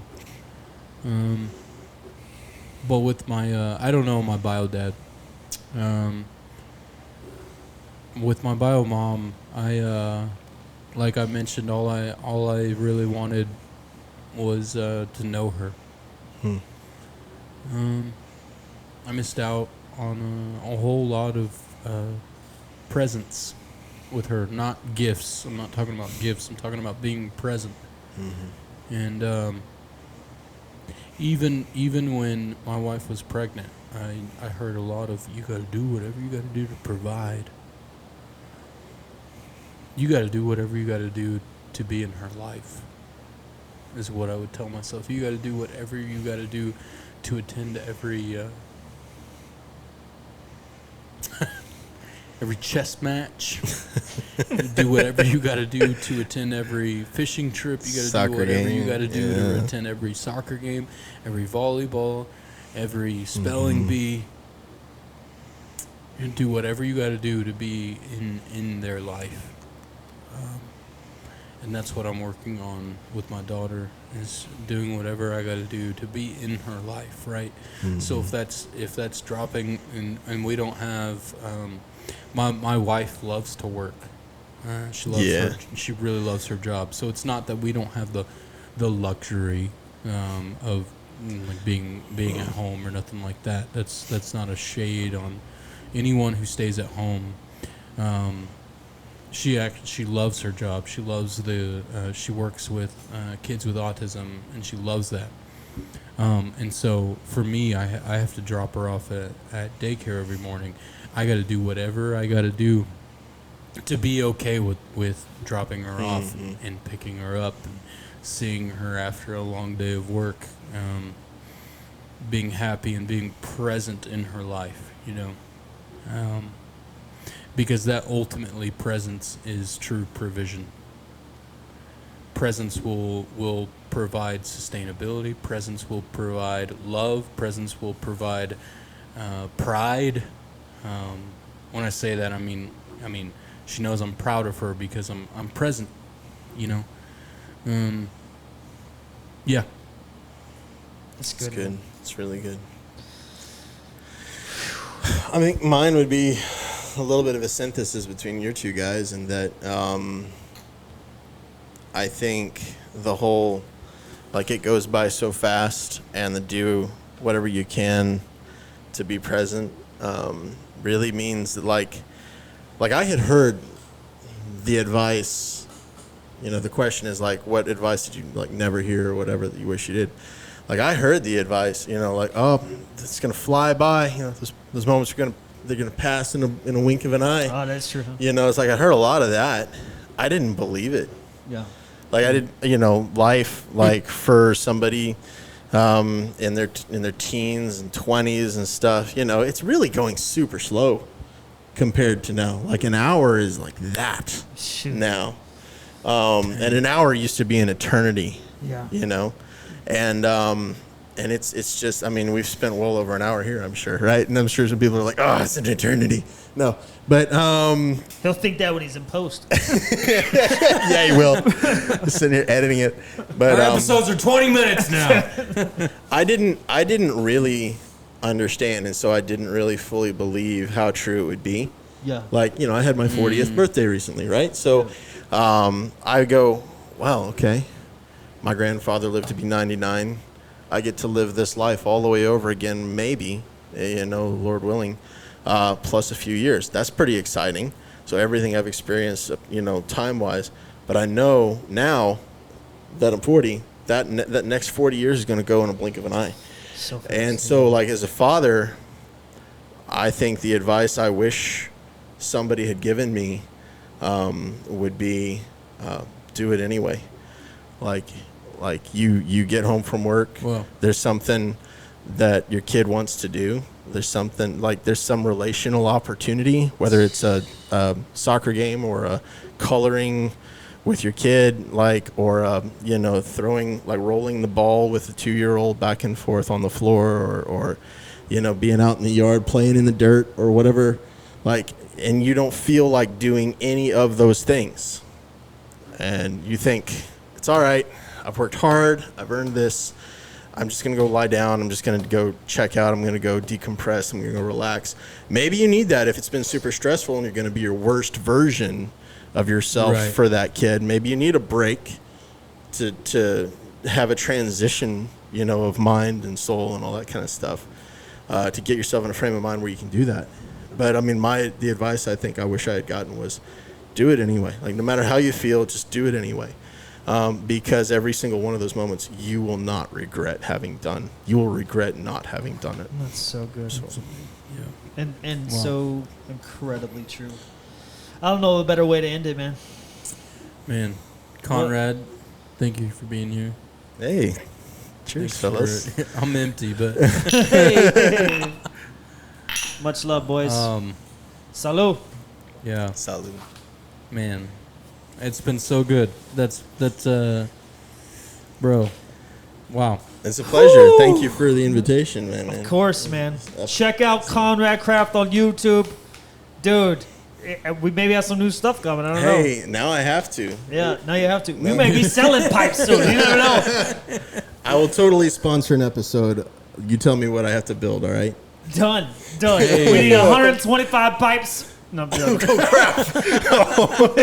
But with my, I don't know my bio dad. With my bio mom, like I mentioned, all I really wanted was to know her. I missed out on a whole lot of presents with her, not gifts. I'm not talking about gifts. I'm talking about being present. And even when my wife was pregnant, I heard a lot of, you got to do whatever you got to do to provide. You got to do whatever you got to do to be in her life, is what I would tell myself. You got to do whatever you got to do to attend every every chess match. Do whatever you got to do to attend every fishing trip. You got to do whatever you got to do to attend every soccer game, every volleyball, every spelling bee. And do whatever you got to do to be in their life. And that's what I'm working on with my daughter, is doing whatever I got to do to be in her life, right? So if that's dropping and we don't have my wife loves to work. She really loves her job. So it's not that we don't have the luxury of like being at home or nothing like that. That's not a shade on anyone who stays at home. She loves her job. She loves she works with kids with autism, and she loves that. And so for me, I have to drop her off at daycare every morning. I got to do whatever I got to do to be okay with dropping her off and picking her up and seeing her after a long day of work, being happy and being present in her life, because that ultimately, presence is true provision. Presence will provide sustainability. Presence will provide love. Presence will provide pride. When I say that, I mean she knows I'm proud of her because I'm present. Yeah. That's It's good. good. It's really good. I think mine would be a little bit of a synthesis between your two guys, in that I think the whole, like, it goes by so fast, and the do whatever you can to be present really means that, like I had heard the advice, the question is like, what advice did you like never hear or whatever that you wish you did? Like I heard the advice, like, oh, it's gonna fly by. Those moments they're gonna pass in a wink of an eye. Oh, that's true. It's like I heard a lot of that. I didn't believe it. Yeah. Like I did, life like for somebody in their teens and 20s and stuff. It's really going super slow compared to now. Like an hour is like that. Shoot. Now, and an hour used to be an eternity. Yeah. And it's just, we've spent well over an hour here, I'm sure, right? And I'm sure some people are like, oh, it's an eternity. No, but he'll think that when he's in post. yeah, he will. Just sitting here editing it. But our episodes are 20 minutes now. I didn't really understand, and so I didn't really fully believe how true it would be. Yeah. Like, I had my 40th birthday recently, right? So I go, wow, okay. My grandfather lived to be 99. I get to live this life all the way over again, maybe, Lord willing, plus a few years. That's pretty exciting. So everything I've experienced, time-wise. But I know now that I'm 40, that next 40 years is going to go in a blink of an eye. And so, like, as a father, I think the advice I wish somebody had given me would be do it anyway. Like you get home from work, Wow. There's something that your kid wants to do. There's some relational opportunity, whether it's a soccer game or a coloring with your kid, or throwing, rolling the ball with a 2-year-old back and forth on the floor, or being out in the yard playing in the dirt or whatever, and you don't feel like doing any of those things, and you think it's all right. I've worked hard. I've earned this. I'm just going to go lie down. I'm just going to go check out. I'm going to go decompress. I'm going to go relax. Maybe you need that if it's been super stressful and you're going to be your worst version of yourself for that kid. Maybe you need a break to have a transition, of mind and soul and all that kind of stuff, to get yourself in a frame of mind where you can do that. But, the advice I think I wish I had gotten was do it anyway. Like, no matter how you feel, just do it anyway. Because every single one of those moments you will not regret having done. You will regret not having done it. That's so good. Yeah. And Wow. so incredibly true. I don't know a better way to end it, man. Man, Conrad, thank you for being here. Hey, cheers, fellas. I'm empty, but Hey. Much love, boys. Salud. yeah, Salud. man, it's been so good. That's bro. Wow. It's a pleasure. Woo! Thank you for the invitation, man. Of course, man. Check out Conrad Craft on YouTube. Dude, we maybe have some new stuff coming. I don't know. Hey, now I have to. Yeah, now you have to. We may be selling pipes soon. You never know. I will totally sponsor an episode. You tell me what I have to build, all right? Done. Hey. We need 125 pipes. No, I'm joking. Oh, crap.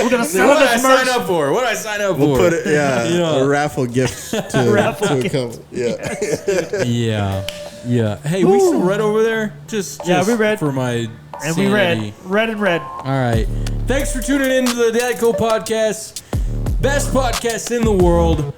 We're going to sell What did I this sign merch. up for? What did I sign up We'll for? put it, a raffle gift to Raffle come. Yeah. Yeah. Hey, we still read over there? Just Yeah, we read. for my And sanity. we read and read. All right. Thanks for tuning in to the DadCo podcast. Best podcast in the world.